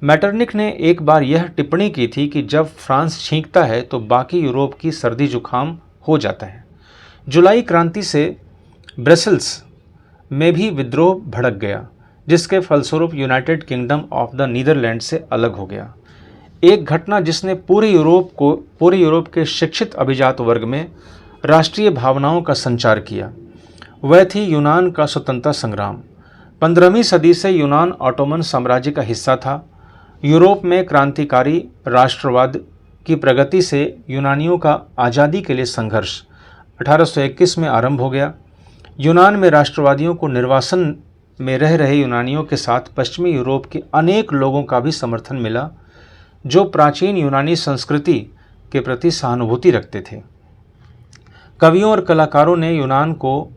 मैटरनिख ने एक बार यह टिप्पणी की थी कि जब फ्रांस छींकता है तो बाकी यूरोप की सर्दी जुकाम हो जाता है। जुलाई क्रांति से ब्रसेल्स में भी विद्रोह भड़क गया, जिसके फलस्वरूप United Kingdom of the Netherland से अलग हो गया। एक घटना जिसने पूरे यूरोप के शिक्षित अभिजात वर्ग में राष्ट्रीय भावनाओं का संचार किया, वह थी यूनान का स्वतंत्रता संग्राम। 15वीं सदी से यूनान ऑटोमन साम्राज्य का हिस्सा था। यूरोप में क्रांतिकारी राष्ट्रवाद की प्रगति से यूनानियों का आज़ादी के लिए संघर्ष 1821 में आरंभ हो गया। यूनान में राष्ट्रवादियों को निर्वासन में रह रहे यूनानियों के साथ पश्चिमी यूरोप के अनेक लोगों का भी समर्थन मिला, जो प्राचीन यूनानी संस्कृति के प्रति सहानुभूति रखते थे। कवियों और कलाकारों ने यूनान को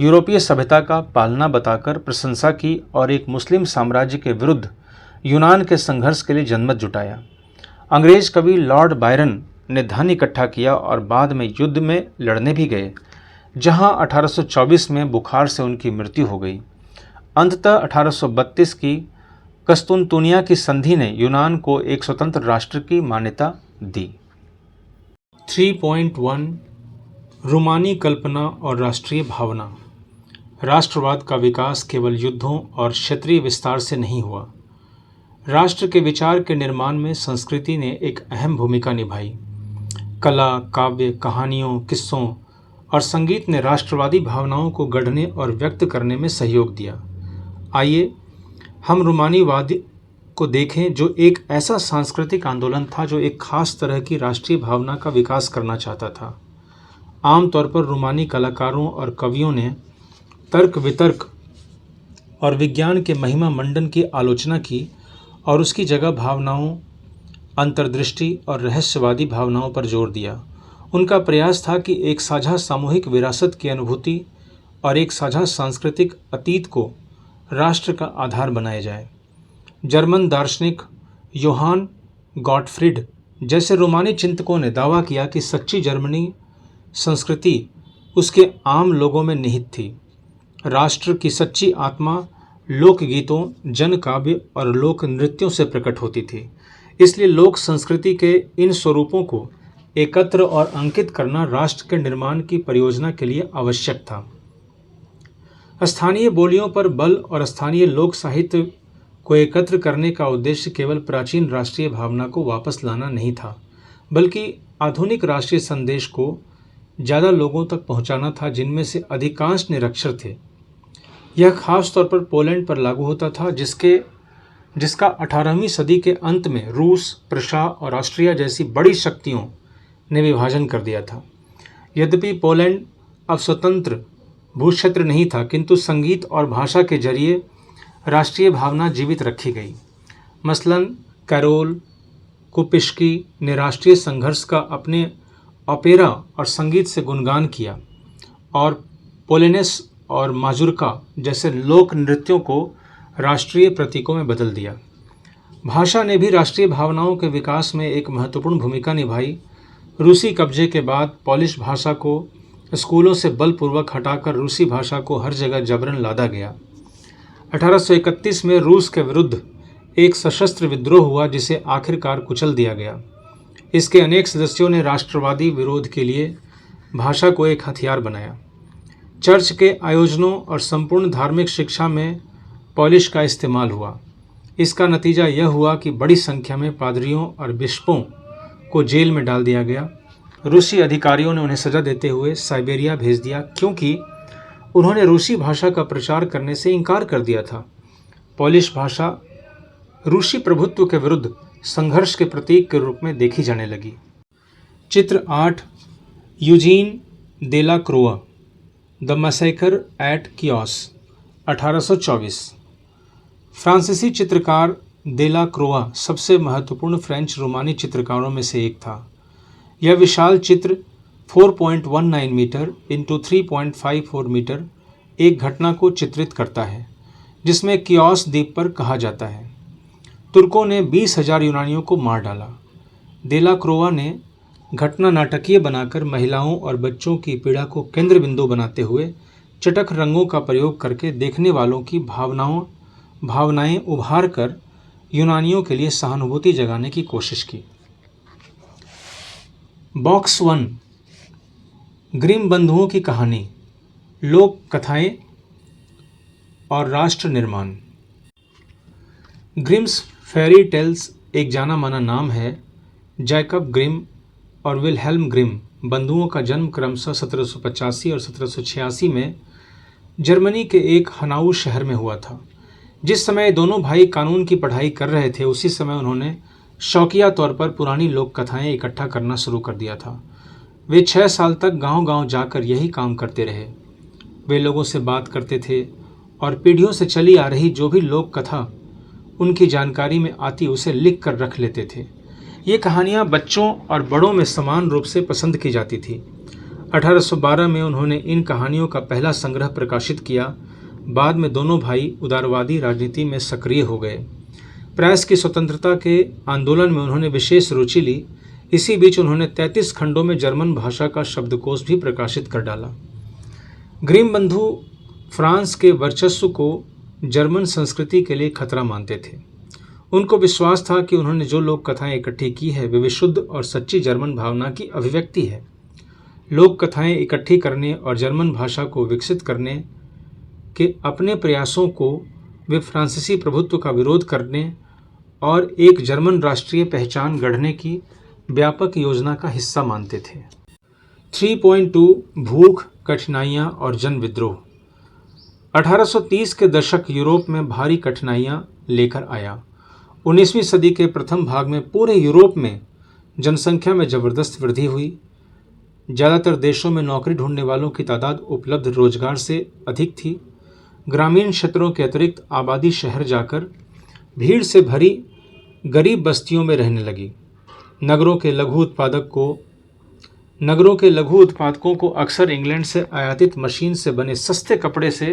यूरोपीय सभ्यता का पालना बताकर प्रशंसा की और एक मुस्लिम साम्राज्य के विरुद्ध यूनान के संघर्ष के लिए जनमत जुटाया। अंग्रेज कवि लॉर्ड बायरन ने धन इकट्ठा किया और बाद में युद्ध में लड़ने भी गए, जहां 1824 में बुखार से उनकी मृत्यु हो गई। अंततः 1832 की कस्तुनतुनिया की संधि ने यूनान को एक स्वतंत्र राष्ट्र की मान्यता दी। 3.1 रूमानी कल्पना और राष्ट्रीय भावना। राष्ट्रवाद का विकास केवल युद्धों और क्षेत्रीय विस्तार से नहीं हुआ। राष्ट्र के विचार के निर्माण में संस्कृति ने एक अहम भूमिका निभाई। कला, काव्य, कहानियों, किस्सों और संगीत ने राष्ट्रवादी भावनाओं को गढ़ने और व्यक्त करने में सहयोग दिया। आइए हम रूमानीवाद को देखें, जो एक ऐसा सांस्कृतिक आंदोलन था जो एक खास तरह की राष्ट्रीय भावना का विकास करना चाहता था। आमतौर पर रूमानी कलाकारों और कवियों ने तर्क वितर्क और विज्ञान के महिमा मंडन की आलोचना की और उसकी जगह भावनाओं, अंतर्दृष्टि और रहस्यवादी भावनाओं पर जोर दिया। उनका प्रयास था कि एक साझा सामूहिक विरासत की अनुभूति और एक साझा सांस्कृतिक अतीत को राष्ट्र का आधार बनाया जाए। जर्मन दार्शनिक योहान गॉटफ्रीड जैसे रोमानी चिंतकों ने दावा किया कि सच्ची जर्मनी संस्कृति उसके आम लोगों में निहित थी। राष्ट्र की सच्ची आत्मा लोकगीतों, जन काव्य और लोक नृत्यों से प्रकट होती थी। इसलिए लोक संस्कृति के इन स्वरूपों को एकत्र और अंकित करना राष्ट्र के निर्माण की परियोजना के लिए आवश्यक था। स्थानीय बोलियों पर बल और स्थानीय लोक साहित्य को एकत्र करने का उद्देश्य केवल प्राचीन राष्ट्रीय भावना को वापस लाना नहीं था, बल्कि आधुनिक राष्ट्रीय संदेश को ज़्यादा लोगों तक पहुंचाना था, जिनमें से अधिकांश निरक्षर थे। यह खास तौर पर पोलैंड पर लागू होता था, जिसका 18वीं सदी के अंत में रूस, प्रशा और ऑस्ट्रिया जैसी बड़ी शक्तियों ने विभाजन कर दिया था। यद्यपि पोलैंड अब स्वतंत्र भूक्षेत्र नहीं था, किंतु संगीत और भाषा के जरिए राष्ट्रीय भावना जीवित रखी गई। मसलन कैरोल कुपिश्की ने राष्ट्रीय संघर्ष का अपने ओपेरा और संगीत से गुणगान किया और पोलेनेस और माजुर्का जैसे लोक नृत्यों को राष्ट्रीय प्रतीकों में बदल दिया। भाषा ने भी राष्ट्रीय भावनाओं के विकास में एक महत्वपूर्ण भूमिका निभाई। रूसी कब्जे के बाद पोलिश भाषा को स्कूलों से बलपूर्वक हटाकर रूसी भाषा को हर जगह जबरन लादा गया। 1831 में रूस के विरुद्ध एक सशस्त्र विद्रोह हुआ जिसे आखिरकार कुचल दिया गया। इसके अनेक सदस्यों ने राष्ट्रवादी विरोध के लिए भाषा को एक हथियार बनाया। चर्च के आयोजनों और संपूर्ण धार्मिक शिक्षा में पोलिश का इस्तेमाल हुआ। इसका नतीजा यह हुआ कि बड़ी संख्या में पादरियों और बिशपों को जेल में डाल दिया गया। रूसी अधिकारियों ने उन्हें सजा देते हुए साइबेरिया भेज दिया क्योंकि उन्होंने रूसी भाषा का प्रचार करने से इनकार कर दिया था। पोलिश भाषा रूसी प्रभुत्व के विरुद्ध संघर्ष के प्रतीक के रूप में देखी जाने लगी। चित्र 8 यूजीन देला क्रोआ द मैसेकर एट कियोस 1824। फ्रांसीसी चित्रकार देला क्रोआ सबसे महत्वपूर्ण फ्रेंच रोमानी चित्रकारों में से एक था। यह विशाल चित्र 4.19 मीटर इंटू 3.54 मीटर एक घटना को चित्रित करता है जिसमें कियोस द्वीप पर कहा जाता है तुर्कों ने 20,000 यूनानियों को मार डाला। देला क्रोआ ने घटना नाटकीय बनाकर महिलाओं और बच्चों की पीड़ा को केंद्र बिंदु बनाते हुए चटख रंगों का प्रयोग करके देखने वालों की भावनाएं उभार कर यूनानियों के लिए सहानुभूति जगाने की कोशिश की। बॉक्स 1 ग्रिम बंधुओं की कहानी, लोक कथाएं और राष्ट्र निर्माण। ग्रिम्स फेरी टेल्स एक जाना माना नाम है। जैकब ग्रिम और विल्हेल्म ग्रिम बंधुओं का जन्म क्रमशः 1785 और 1786 में जर्मनी के एक हनाऊ शहर में हुआ था। जिस समय दोनों भाई कानून की पढ़ाई कर रहे थे उसी समय उन्होंने शौकिया तौर पर पुरानी लोक कथाएं इकट्ठा करना शुरू कर दिया था। वे 6 साल तक गांव-गांव जाकर यही काम करते रहे। वे लोगों से बात करते थे और पीढ़ियों से चली आ रही जो भी लोक कथा उनकी जानकारी में आती उसे लिख कर रख लेते थे। ये कहानियाँ बच्चों और बड़ों में समान रूप से पसंद की जाती थी। 1812 में उन्होंने इन कहानियों का पहला संग्रह प्रकाशित किया। बाद में दोनों भाई उदारवादी राजनीति में सक्रिय हो गए। प्रेस की स्वतंत्रता के आंदोलन में उन्होंने विशेष रुचि ली। इसी बीच उन्होंने 33 खंडों में जर्मन भाषा का शब्दकोश भी प्रकाशित कर डाला। ग्रिम बंधु फ्रांस के वर्चस्व को जर्मन संस्कृति के लिए खतरा मानते थे। उनको विश्वास था कि उन्होंने जो लोक कथाएं इकट्ठी की है वे विशुद्ध और सच्ची जर्मन भावना की अभिव्यक्ति है। लोक कथाएं इकट्ठी करने और जर्मन भाषा को विकसित करने के अपने प्रयासों को वे फ्रांसीसी प्रभुत्व का विरोध करने और एक जर्मन राष्ट्रीय पहचान गढ़ने की व्यापक योजना का हिस्सा मानते थे। 3.2 भूख, कठिनाइयाँ और जन विद्रोह। 1830 के दशक यूरोप में भारी कठिनाइयाँ लेकर आया। 19वीं सदी के प्रथम भाग में पूरे यूरोप में जनसंख्या में जबरदस्त वृद्धि हुई। ज़्यादातर देशों में नौकरी ढूंढने वालों की तादाद उपलब्ध रोजगार से अधिक थी। ग्रामीण क्षेत्रों के अतिरिक्त आबादी शहर जाकर भीड़ से भरी गरीब बस्तियों में रहने लगी। नगरों के लघु उत्पादकों को अक्सर इंग्लैंड से आयातित मशीन से बने सस्ते कपड़े से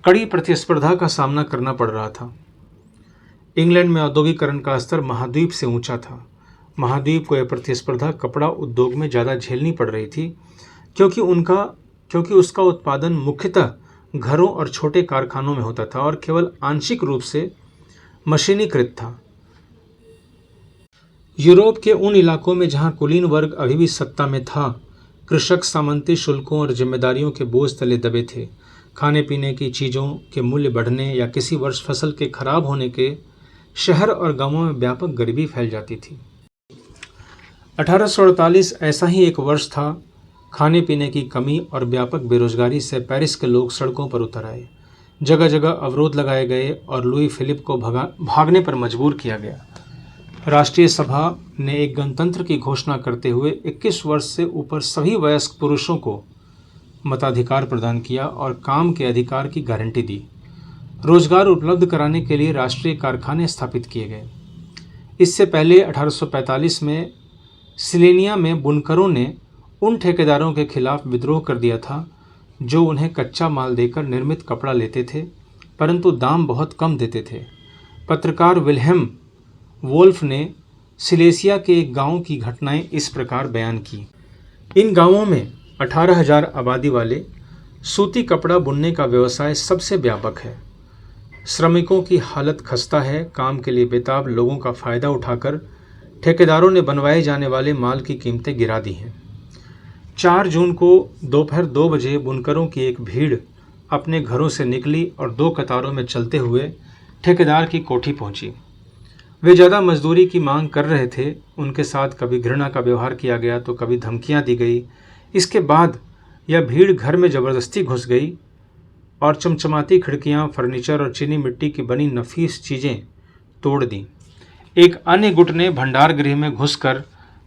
कड़ी प्रतिस्पर्धा का सामना करना पड़ रहा था। इंग्लैंड में औद्योगिकरण का स्तर महाद्वीप से ऊंचा था। महाद्वीप को यह प्रतिस्पर्धा कपड़ा उद्योग में ज़्यादा झेलनी पड़ रही थी क्योंकि उसका उत्पादन मुख्यतः घरों और छोटे कारखानों में होता था और केवल आंशिक रूप से मशीनीकृत था। यूरोप के उन इलाकों में जहां कुलीन वर्ग अभी भी सत्ता में था, कृषक सामंती शुल्कों और जिम्मेदारियों के बोझ तले दबे थे। खाने पीने की चीज़ों के मूल्य बढ़ने या किसी वर्ष फसल के खराब होने के शहर और गांवों में व्यापक गरीबी फैल जाती थी। 1848 ऐसा ही एक वर्ष था। खाने पीने की कमी और व्यापक बेरोजगारी से पेरिस के लोग सड़कों पर उतर आए। जगह जगह अवरोध लगाए गए और लुई फिलिप को भागने पर मजबूर किया गया। राष्ट्रीय सभा ने एक गणतंत्र की घोषणा करते हुए 21 वर्ष से ऊपर सभी वयस्क पुरुषों को मताधिकार प्रदान किया और काम के अधिकार की गारंटी दी। रोजगार उपलब्ध कराने के लिए राष्ट्रीय कारखाने स्थापित किए गए। इससे पहले 1845 में सिलेनिया में बुनकरों ने उन ठेकेदारों के खिलाफ विद्रोह कर दिया था जो उन्हें कच्चा माल देकर निर्मित कपड़ा लेते थे, परंतु दाम बहुत कम देते थे। पत्रकार विल्हेम वोल्फ ने सिलेसिया के एक गांव की घटनाएं इस प्रकार बयान की। इन गांवों में 18,000 आबादी वाले सूती कपड़ा बुनने का व्यवसाय सबसे व्यापक है। श्रमिकों की हालत खस्ता है। काम के लिए बेताब लोगों का फ़ायदा उठाकर ठेकेदारों ने बनवाए जाने वाले माल की कीमतें गिरा दी हैं। 4 जून को दोपहर 2 बजे बुनकरों की एक भीड़ अपने घरों से निकली और 2 कतारों में चलते हुए ठेकेदार की कोठी पहुंची। वे ज़्यादा मजदूरी की मांग कर रहे थे। उनके साथ कभी घृणा का व्यवहार किया गया तो कभी धमकियां दी गई। इसके बाद यह भीड़ घर में ज़बरदस्ती घुस गई और चमचमाती खिड़कियां, फर्नीचर और चीनी मिट्टी की बनी नफीस चीज़ें तोड़ दी। एक अन्य गुट ने भंडार गृह में घुसकर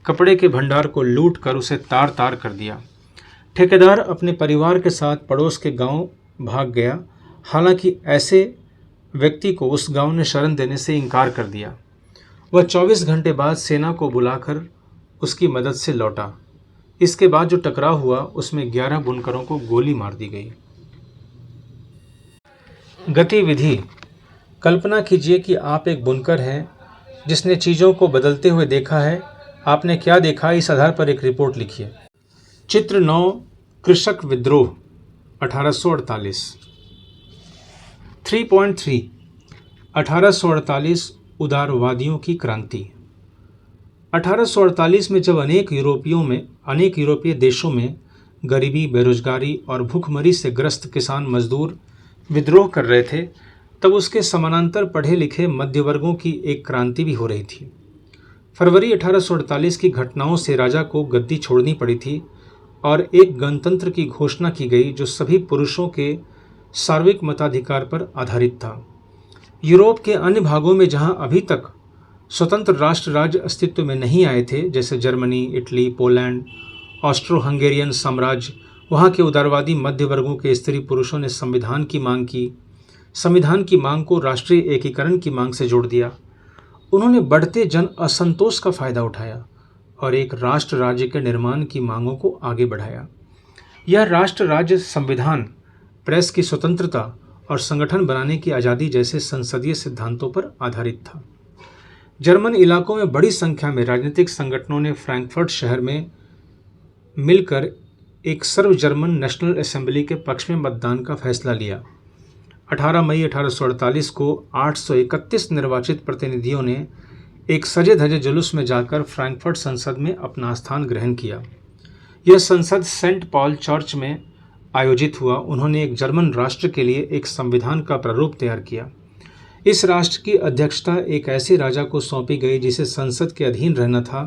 कपड़े के भंडार को लूट कर उसे तार तार कर दिया। ठेकेदार अपने परिवार के साथ पड़ोस के गांव भाग गया। हालांकि ऐसे व्यक्ति को उस गांव ने शरण देने से इनकार कर दिया। वह 24 घंटे बाद सेना को बुलाकर उसकी मदद से लौटा। इसके बाद जो टकराव हुआ उसमें 11 बुनकरों को गोली मार दी गई। गतिविधि। कल्पना कीजिए कि आप एक बुनकर हैं जिसने चीज़ों को बदलते हुए देखा है। आपने क्या देखा, इस आधार पर एक रिपोर्ट लिखिए। चित्र 9, कृषक विद्रोह 1848। 3.3 1848 उदारवादियों की क्रांति। 1848 में जब अनेक यूरोपीय देशों में गरीबी, बेरोजगारी और भूखमरी से ग्रस्त किसान मजदूर विद्रोह कर रहे थे, तब उसके समानांतर पढ़े लिखे मध्य वर्गों की एक क्रांति भी हो रही थी। फरवरी 1848 की घटनाओं से राजा को गद्दी छोड़नी पड़ी थी और एक गणतंत्र की घोषणा की गई जो सभी पुरुषों के सार्वत्रिक मताधिकार पर आधारित था। यूरोप के अन्य भागों में जहां अभी तक स्वतंत्र राष्ट्र राज्य अस्तित्व में नहीं आए थे, जैसे Germany, Italy, Poland, Austro Hungarian साम्राज्य, वहाँ के उदारवादी मध्य वर्गों के स्त्री पुरुषों ने संविधान की मांग की। संविधान की मांग को राष्ट्रीय एकीकरण की मांग से जोड़ दिया। उन्होंने बढ़ते जन असंतोष का फायदा उठाया और एक राष्ट्र राज्य के निर्माण की मांगों को आगे बढ़ाया। यह राष्ट्र राज्य संविधान, प्रेस की स्वतंत्रता और संगठन बनाने की आज़ादी जैसे संसदीय सिद्धांतों पर आधारित था। जर्मन इलाकों में बड़ी संख्या में राजनीतिक संगठनों ने फ्रैंकफर्ट शहर में मिलकर एक सर्व जर्मन नेशनल असेंबली के पक्ष में मतदान का फैसला लिया। 18 मई 1848 को 831 निर्वाचित प्रतिनिधियों ने एक सजे धजे जुलूस में जाकर फ्रैंकफर्ट संसद में अपना स्थान ग्रहण किया। यह संसद सेंट पॉल चर्च में आयोजित हुआ। उन्होंने एक जर्मन राष्ट्र के लिए एक संविधान का प्रारूप तैयार किया। इस राष्ट्र की अध्यक्षता एक ऐसे राजा को सौंपी गई जिसे संसद के अधीन रहना था।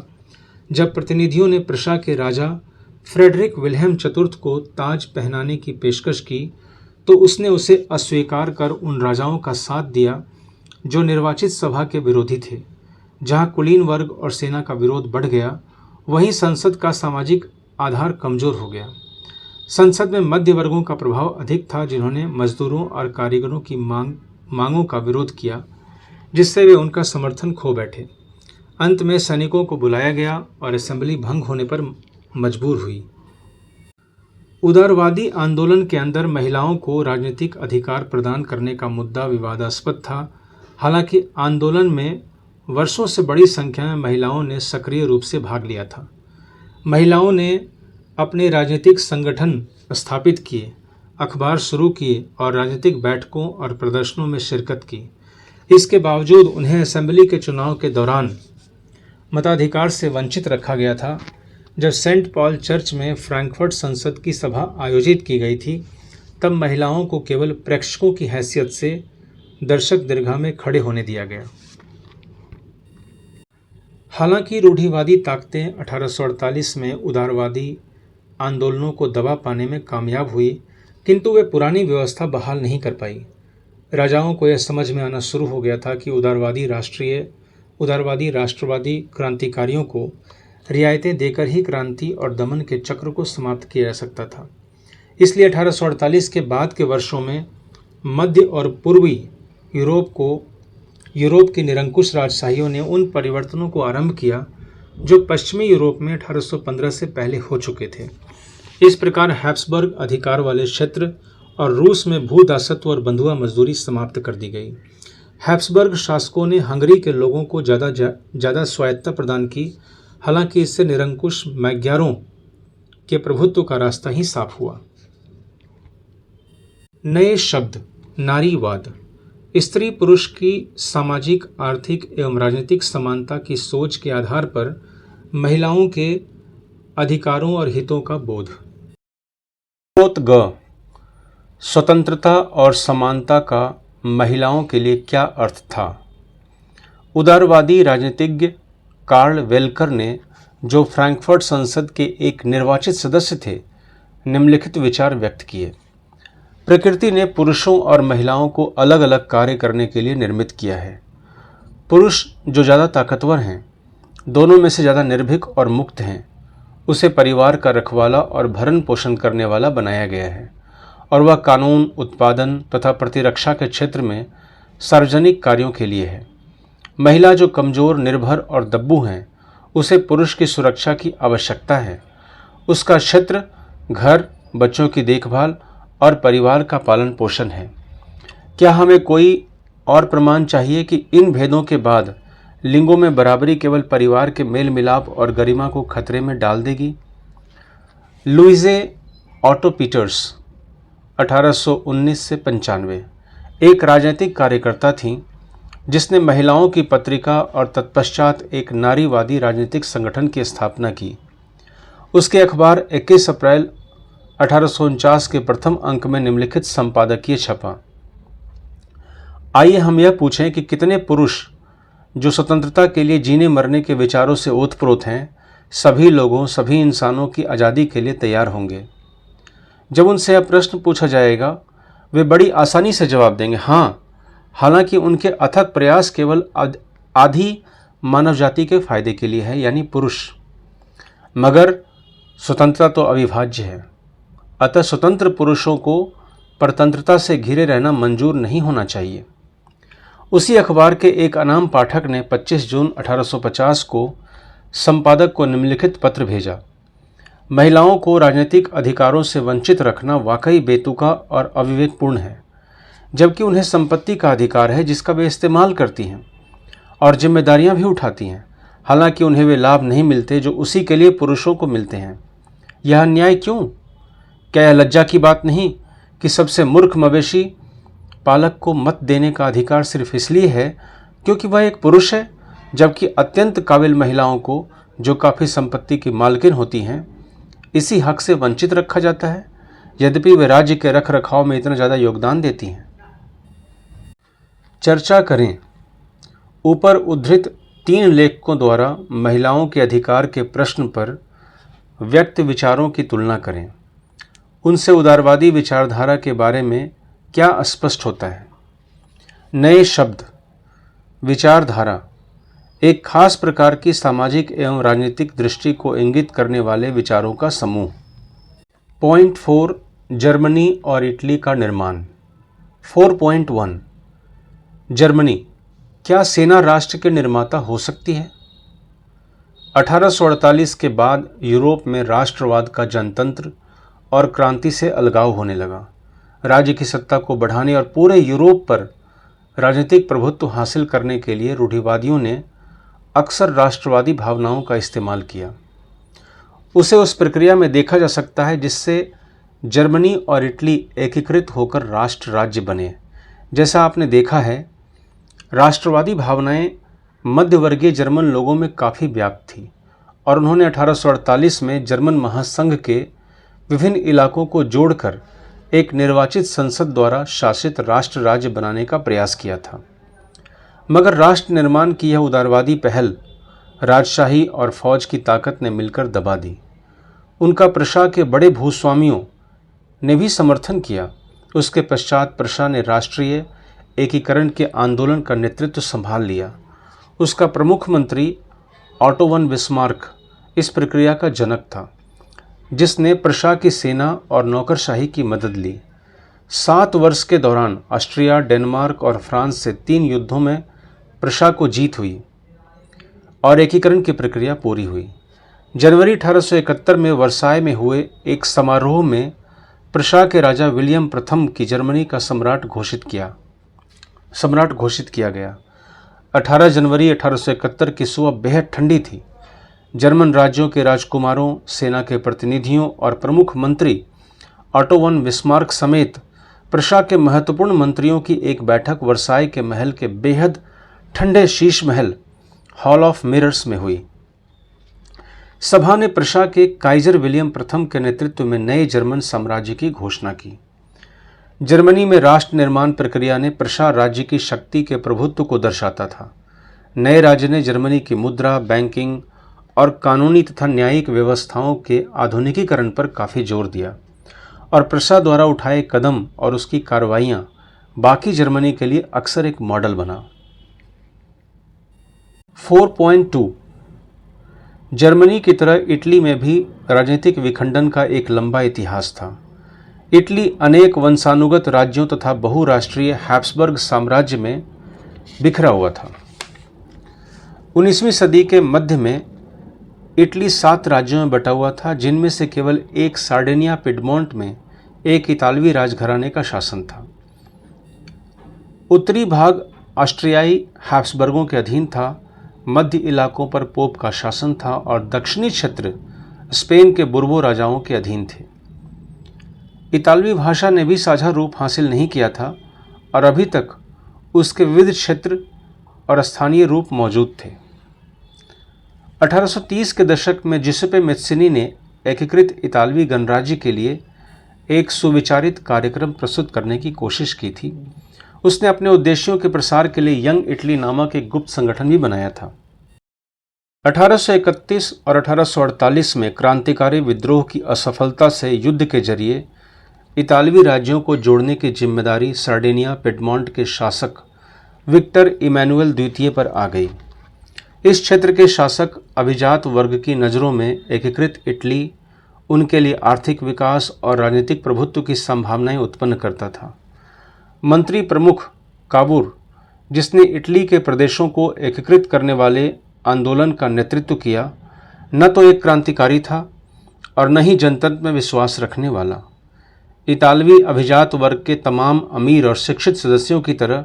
जब प्रतिनिधियों ने प्रशा के राजा फ्रेडरिक विल्हेम चतुर्थ को ताज पहनाने की पेशकश की तो उसने उसे अस्वीकार कर उन राजाओं का साथ दिया जो निर्वाचित सभा के विरोधी थे। जहां कुलीन वर्ग और सेना का विरोध बढ़ गया, वहीं संसद का सामाजिक आधार कमजोर हो गया। संसद में मध्य वर्गों का प्रभाव अधिक था, जिन्होंने मजदूरों और कारीगरों की मांगों का विरोध किया, जिससे वे उनका समर्थन खो बैठे। अंत में सैनिकों को बुलाया गया और असेंबली भंग होने पर मजबूर हुई। उदारवादी आंदोलन के अंदर महिलाओं को राजनीतिक अधिकार प्रदान करने का मुद्दा विवादास्पद था। हालांकि आंदोलन में वर्षों से बड़ी संख्या में महिलाओं ने सक्रिय रूप से भाग लिया था। महिलाओं ने अपने राजनीतिक संगठन स्थापित किए, अखबार शुरू किए और राजनीतिक बैठकों और प्रदर्शनों में शिरकत की। इसके बावजूद उन्हें असेंबली के चुनाव के दौरान मताधिकार से वंचित रखा गया था। जब सेंट पॉल चर्च में फ्रैंकफर्ट संसद की सभा आयोजित की गई थी, तब महिलाओं को केवल प्रेक्षकों की हैसियत से दर्शक दीर्घा में खड़े होने दिया गया। हालांकि रूढ़िवादी ताकतें 1848 में उदारवादी आंदोलनों को दबा पाने में कामयाब हुई, किंतु वे पुरानी व्यवस्था बहाल नहीं कर पाई। राजाओं को यह समझ में आना शुरू हो गया था कि उदारवादी राष्ट्रवादी क्रांतिकारियों को रियायतें देकर ही क्रांति और दमन के चक्र को समाप्त किया जा सकता था। इसलिए 1848 के बाद के वर्षों में मध्य और पूर्वी यूरोप के निरंकुश राजशाहियों ने उन परिवर्तनों को आरंभ किया जो पश्चिमी यूरोप में 1815 से पहले हो चुके थे। इस प्रकार हैब्सबर्ग अधिकार वाले क्षेत्र और रूस में भूदासत्व और बंधुआ मजदूरी समाप्त कर दी गई। हैब्सबर्ग शासकों ने हंगरी के लोगों को ज़्यादा स्वायत्तता प्रदान की, हालांकि इससे निरंकुश मैग्यारों के प्रभुत्व का रास्ता ही साफ हुआ। नए शब्द नारीवाद स्त्री पुरुष की सामाजिक, आर्थिक एवं राजनीतिक समानता की सोच के आधार पर महिलाओं के अधिकारों और हितों का बोध। स्वतंत्रता और समानता का महिलाओं के लिए क्या अर्थ था? उदारवादी राजनीतिज्ञ कार्ल वेलकर ने, जो फ्रैंकफर्ट संसद के एक निर्वाचित सदस्य थे, निम्नलिखित विचार व्यक्त किए। प्रकृति ने पुरुषों और महिलाओं को अलग अलग कार्य करने के लिए निर्मित किया है। पुरुष जो ज़्यादा ताकतवर हैं, दोनों में से ज़्यादा निर्भीक और मुक्त हैं, उसे परिवार का रखवाला और भरण पोषण करने वाला बनाया गया है और वह कानून, उत्पादन तथा प्रतिरक्षा के क्षेत्र में सार्वजनिक कार्यों के लिए है। महिला जो कमज़ोर, निर्भर और दब्बू हैं, उसे पुरुष की सुरक्षा की आवश्यकता है। उसका क्षेत्र घर, बच्चों की देखभाल और परिवार का पालन पोषण है। क्या हमें कोई और प्रमाण चाहिए कि इन भेदों के बाद लिंगों में बराबरी केवल परिवार के मेल मिलाप और गरिमा को खतरे में डाल देगी? लुइजे ऑटो पीटर्स 1819 से 95 एक राजनीतिक कार्यकर्ता थीं, जिसने महिलाओं की पत्रिका और तत्पश्चात एक नारीवादी राजनीतिक संगठन की स्थापना की। उसके अखबार 21 अप्रैल 1849 के प्रथम अंक में निम्नलिखित संपादकीय छपा। आइए हम यह पूछें कि कितने पुरुष जो स्वतंत्रता के लिए जीने मरने के विचारों से ओतप्रोत हैं, सभी लोगों, सभी इंसानों की आज़ादी के लिए तैयार होंगे। जब उनसे यह प्रश्न पूछा जाएगा, वे बड़ी आसानी से जवाब देंगे हाँ, हालांकि उनके अथक प्रयास केवल आधी मानव जाति के फायदे के लिए है, यानी पुरुष। मगर स्वतंत्रता तो अविभाज्य है, अतः स्वतंत्र पुरुषों को परतंत्रता से घिरे रहना मंजूर नहीं होना चाहिए। उसी अखबार के एक अनाम पाठक ने 25 जून 1850 को संपादक को निम्नलिखित पत्र भेजा। महिलाओं को राजनीतिक अधिकारों से वंचित रखना वाकई बेतुका और अविवेकपूर्ण है, जबकि उन्हें संपत्ति का अधिकार है जिसका वे इस्तेमाल करती हैं और जिम्मेदारियां भी उठाती हैं, हालांकि उन्हें वे लाभ नहीं मिलते जो उसी के लिए पुरुषों को मिलते हैं। यह अन्याय क्यों? क्या यह लज्जा की बात नहीं कि सबसे मूर्ख मवेशी पालक को मत देने का अधिकार सिर्फ इसलिए है क्योंकि वह एक पुरुष है, जबकि अत्यंत काबिल महिलाओं को, जो काफ़ी संपत्ति की मालकिन होती हैं, इसी हक से वंचित रखा जाता है, यद्यपि वे राज्य के रख रखाव में इतना ज़्यादा योगदान देती हैं। चर्चा करें। ऊपर उद्धृत 3 लेखकों द्वारा महिलाओं के अधिकार के प्रश्न पर व्यक्त विचारों की तुलना करें। उनसे उदारवादी विचारधारा के बारे में क्या स्पष्ट होता है? नए शब्द विचारधारा एक खास प्रकार की सामाजिक एवं राजनीतिक दृष्टि को इंगित करने वाले विचारों का समूह। पॉइंट 4 जर्मनी और इटली का निर्माण। 4.1 जर्मनी क्या सेना राष्ट्र के निर्माता हो सकती है? 1848 के बाद यूरोप में राष्ट्रवाद का जनतंत्र और क्रांति से अलगाव होने लगा। राज्य की सत्ता को बढ़ाने और पूरे यूरोप पर राजनीतिक प्रभुत्व हासिल करने के लिए रूढ़िवादियों ने अक्सर राष्ट्रवादी भावनाओं का इस्तेमाल किया। उसे उस प्रक्रिया में देखा जा सकता है जिससे जर्मनी और इटली एकीकृत होकर राष्ट्र राज्य बने। जैसा आपने देखा है, राष्ट्रवादी भावनाएं मध्यवर्गीय जर्मन लोगों में काफ़ी व्याप्त थी और उन्होंने 1848 में जर्मन महासंघ के विभिन्न इलाकों को जोड़कर एक निर्वाचित संसद द्वारा शासित राष्ट्र राज्य बनाने का प्रयास किया था। मगर राष्ट्र निर्माण की यह उदारवादी पहल राजशाही और फौज की ताकत ने मिलकर दबा दी। उनका प्रशा के बड़े भूस्वामियों ने भी समर्थन किया। उसके पश्चात प्रशा ने राष्ट्रीय एकीकरण के आंदोलन का नेतृत्व संभाल लिया। उसका प्रमुख मंत्री ऑटो वन बिस्मार्क इस प्रक्रिया का जनक था। जिसने प्रशा की सेना और नौकरशाही की मदद ली। 7 वर्ष के दौरान ऑस्ट्रिया, डेनमार्क और फ्रांस से 3 युद्धों में प्रशा को जीत हुई और एकीकरण की प्रक्रिया पूरी हुई। जनवरी 1871 में वर्साय में हुए एक समारोह में प्रशा के राजा विलियम प्रथम की जर्मनी का सम्राट घोषित किया गया। 18 जनवरी 1871 की सुबह बेहद ठंडी थी। जर्मन राज्यों के राजकुमारों, सेना के प्रतिनिधियों और प्रमुख मंत्री ऑटो वन बिस्मार्क समेत प्रशा के महत्वपूर्ण मंत्रियों की एक बैठक वर्साय के महल के बेहद ठंडे Sheesh Mahal hall of mirrors में हुई। सभा ने प्रशा के काइजर विलियम प्रथम के नेतृत्व में नए जर्मन साम्राज्य की घोषणा की। जर्मनी में राष्ट्र निर्माण प्रक्रिया ने प्रशा राज्य की शक्ति के प्रभुत्व को दर्शाता था। नए राज्य ने जर्मनी की मुद्रा, बैंकिंग और कानूनी तथा न्यायिक व्यवस्थाओं के आधुनिकीकरण पर काफ़ी जोर दिया और प्रशा द्वारा उठाए कदम और उसकी कार्रवाइयाँ बाकी जर्मनी के लिए अक्सर एक मॉडल बना। 4.2 जर्मनी की तरह इटली में भी राजनीतिक विखंडन का एक लंबा इतिहास था। इटली अनेक वंशानुगत राज्यों तथा बहुराष्ट्रीय हैब्सबर्ग साम्राज्य में बिखरा हुआ था। 19वीं सदी के मध्य में इटली 7 राज्यों में बटा हुआ था, जिनमें से केवल एक सार्डिनिया पिडमोंट में एक इतालवी राजघराने का शासन था। उत्तरी भाग ऑस्ट्रियाई हैब्सबर्गों के अधीन था, मध्य इलाकों पर पोप का शासन था और दक्षिणी क्षेत्र स्पेन के बुर्बो राजाओं के अधीन थे। इतालवी भाषा ने भी साझा रूप हासिल नहीं किया था और अभी तक उसके विविध क्षेत्र और स्थानीय रूप मौजूद थे। 1830 के दशक में जिसेपे मेस्सिनी ने एकीकृत इतालवी गणराज्य के लिए एक सुविचारित कार्यक्रम प्रस्तुत करने की कोशिश की थी। उसने अपने उद्देश्यों के प्रसार के लिए यंग इटली नामक एक गुप्त संगठन भी बनाया था। 1831 और 1848 में क्रांतिकारी विद्रोह की असफलता से युद्ध के जरिए इतालवी राज्यों को जोड़ने की जिम्मेदारी सार्डिनिया पिडमोंट के शासक विक्टर इमैनुएल द्वितीय पर आ गई। इस क्षेत्र के शासक अभिजात वर्ग की नज़रों में एकीकृत इटली उनके लिए आर्थिक विकास और राजनीतिक प्रभुत्व की संभावनाएं उत्पन्न करता था। मंत्री प्रमुख काबूर, जिसने इटली के प्रदेशों को एकीकृत करने वाले आंदोलन का नेतृत्व किया, न तो एक क्रांतिकारी था और न ही जनतंत्र में विश्वास रखने वाला। इतालवी अभिजात वर्ग के तमाम अमीर और शिक्षित सदस्यों की तरह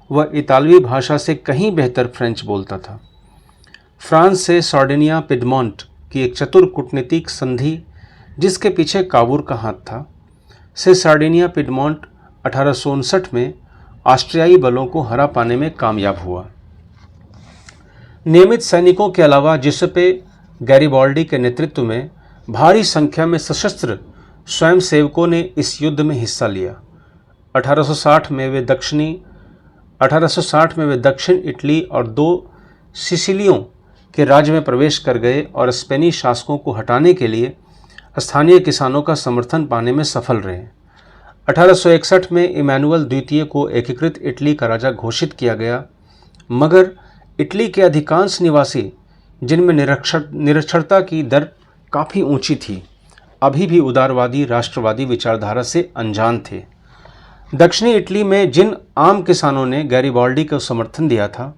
वह इतालवी भाषा से कहीं बेहतर फ्रेंच बोलता था। फ्रांस से सार्डिनिया पिडमोंट की एक चतुर कूटनीतिक संधि, जिसके पीछे काबूर का हाथ था, से सार्डिनिया पिडमोंट 1859 में ऑस्ट्रियाई बलों को हरा पाने में कामयाब हुआ। नियमित सैनिकों के अलावा जिसेपे गैरिबाल्डी के नेतृत्व में भारी संख्या में सशस्त्र स्वयंसेवकों ने इस युद्ध में हिस्सा लिया। 1860 में वे दक्षिण इटली और 2 सिसिलियों के राज्य में प्रवेश कर गए और स्पेनी शासकों को हटाने के लिए स्थानीय किसानों का समर्थन पाने में सफल रहे। 1861 में इमैनुएल द्वितीय को एकीकृत इटली का राजा घोषित किया गया, मगर इटली के अधिकांश निवासी, जिनमें निरक्षरता की दर काफ़ी ऊंची थी, अभी भी उदारवादी राष्ट्रवादी विचारधारा से अनजान थे। दक्षिणी इटली में जिन आम किसानों ने गैरिबाल्डी को समर्थन दिया था,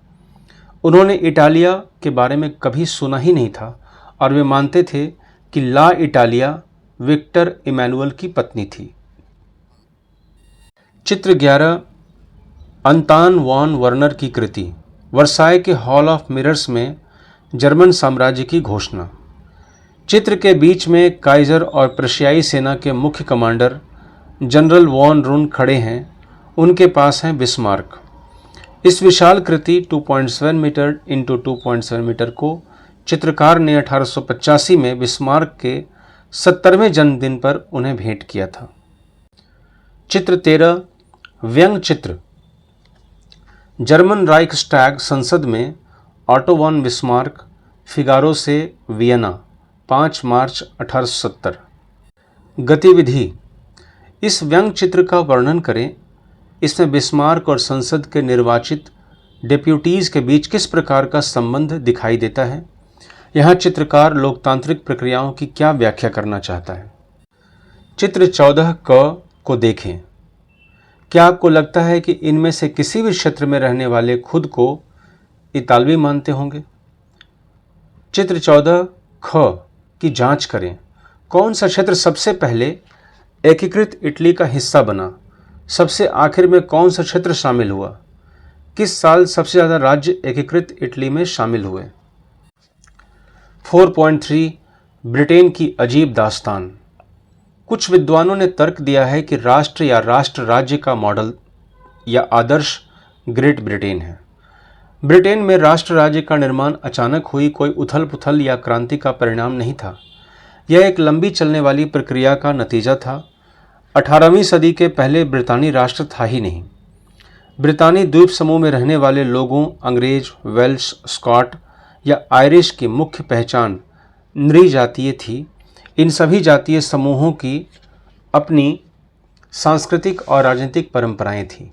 उन्होंने इटालिया के बारे में कभी सुना ही नहीं था और वे मानते थे कि ला इटालिया विक्टर इमैनुएल की पत्नी थी। चित्र 11 अंतान वॉन वर्नर की कृति, वर्साय के हॉल ऑफ मिरर्स में जर्मन साम्राज्य की घोषणा। चित्र के बीच में काइजर और प्रशियाई सेना के मुख्य कमांडर जनरल वॉन रून खड़े हैं। उनके पास हैं बिस्मार्क। इस विशाल कृति 2.7 मीटर इंटू 2.7 मीटर को चित्रकार ने 1885 में बिस्मार्क के 70वें जन्मदिन पर उन्हें भेंट किया था। चित्र 13 व्यंग चित्र। जर्मन राइक्सटैग संसद में ऑटो वन बिस्मार्क, फिगारो से वियना, 5 मार्च 1870। गतिविधि। इस व्यंग चित्र का वर्णन करें। इसमें बिस्मार्क और संसद के निर्वाचित डेप्यूटीज़ के बीच किस प्रकार का संबंध दिखाई देता है। यहाँ चित्रकार लोकतांत्रिक प्रक्रियाओं की क्या व्याख्या करना चाहता है। चित्र 14 क को देखें। क्या आपको लगता है कि इनमें से किसी भी क्षेत्र में रहने वाले खुद को इतालवी मानते होंगे? चित्र 14 ख की जांच करें। कौन सा क्षेत्र सबसे पहले एकीकृत इटली का हिस्सा बना? सबसे आखिर में कौन सा क्षेत्र शामिल हुआ? किस साल सबसे ज़्यादा राज्य एकीकृत इटली में शामिल हुए? 4.3 ब्रिटेन की अजीब दास्तान। कुछ विद्वानों ने तर्क दिया है कि राष्ट्र या राष्ट्र राज्य का मॉडल या आदर्श ग्रेट ब्रिटेन है। ब्रिटेन में राष्ट्र राज्य का निर्माण अचानक हुई कोई उथल पुथल या क्रांति का परिणाम नहीं था। यह एक लंबी चलने वाली प्रक्रिया का नतीजा था। 18वीं सदी के पहले ब्रितानी राष्ट्र था ही नहीं। ब्रितानी द्वीप समूह में रहने वाले लोगों, अंग्रेज, वेल्श, स्कॉट या आयरिश की मुख्य पहचान नृजातीय थी। इन सभी जातीय समूहों की अपनी सांस्कृतिक और राजनीतिक परंपराएं थीं।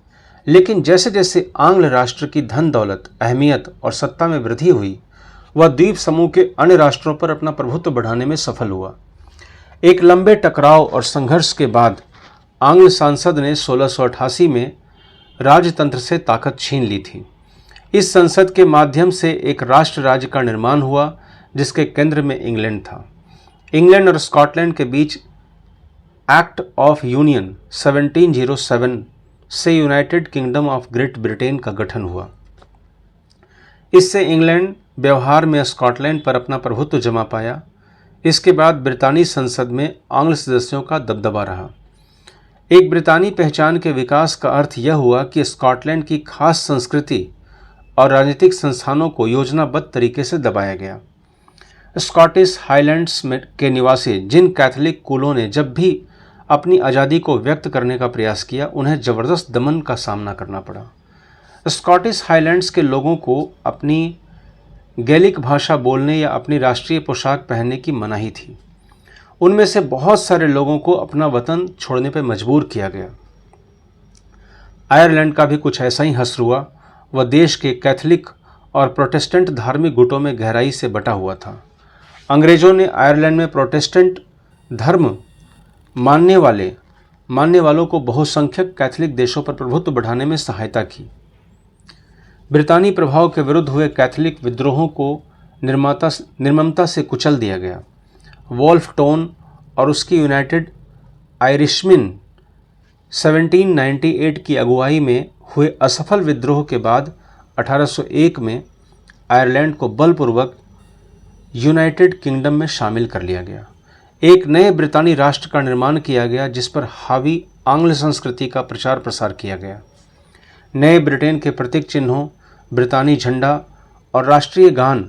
लेकिन जैसे जैसे आंग्ल राष्ट्र की धन दौलत, अहमियत और सत्ता में वृद्धि हुई, वह द्वीप समूह के अन्य राष्ट्रों पर अपना प्रभुत्व बढ़ाने में सफल हुआ। एक लंबे टकराव और संघर्ष के बाद आंग्ल संसद ने 1688 में राजतंत्र से ताकत छीन ली थी। इस संसद के माध्यम से एक राष्ट्र राज्य का निर्माण हुआ जिसके केंद्र में इंग्लैंड था। इंग्लैंड और स्कॉटलैंड के बीच एक्ट ऑफ यूनियन 1707 से United Kingdom of great Britain का गठन हुआ। इससे इंग्लैंड व्यवहार में स्कॉटलैंड पर अपना प्रभुत्व जमा पाया। इसके बाद ब्रितानी संसद में आंग्ल सदस्यों का दबदबा रहा। एक ब्रितानी पहचान के विकास का अर्थ यह हुआ कि स्कॉटलैंड की खास संस्कृति और राजनीतिक संस्थानों को योजनाबद्ध तरीके से दबाया गया। स्कॉटिश हाईलैंड्स के निवासी जिन कैथोलिक कुलों ने जब भी अपनी आज़ादी को व्यक्त करने का प्रयास किया, उन्हें ज़बरदस्त दमन का सामना करना पड़ा। स्कॉटिश हाईलैंड्स के लोगों को अपनी गैलिक भाषा बोलने या अपनी राष्ट्रीय पोशाक पहनने की मनाही थी। उनमें से बहुत सारे लोगों को अपना वतन छोड़ने पर मजबूर किया गया। आयरलैंड का भी कुछ ऐसा ही हश्र हुआ। वह देश के कैथोलिक और प्रोटेस्टेंट धार्मिक गुटों में गहराई से बटा हुआ था। अंग्रेजों ने आयरलैंड में प्रोटेस्टेंट धर्म मानने वालों को बहुसंख्यक कैथोलिक देशों पर प्रभुत्व बढ़ाने में सहायता की। ब्रितानी प्रभाव के विरुद्ध हुए कैथोलिक विद्रोहों को निर्ममता से कुचल दिया गया। वॉल्फ टोन और उसकी यूनाइटेड आयरिशमेन 1798 की अगुवाई में हुए असफल विद्रोह के बाद 1801 में आयरलैंड को बलपूर्वक यूनाइटेड किंगडम में शामिल कर लिया गया। एक नए ब्रितानी राष्ट्र का निर्माण किया गया जिस पर हावी आंग्ल संस्कृति का प्रचार प्रसार किया गया। नए ब्रिटेन के प्रतीक चिन्हों, ब्रितानी झंडा और राष्ट्रीय गान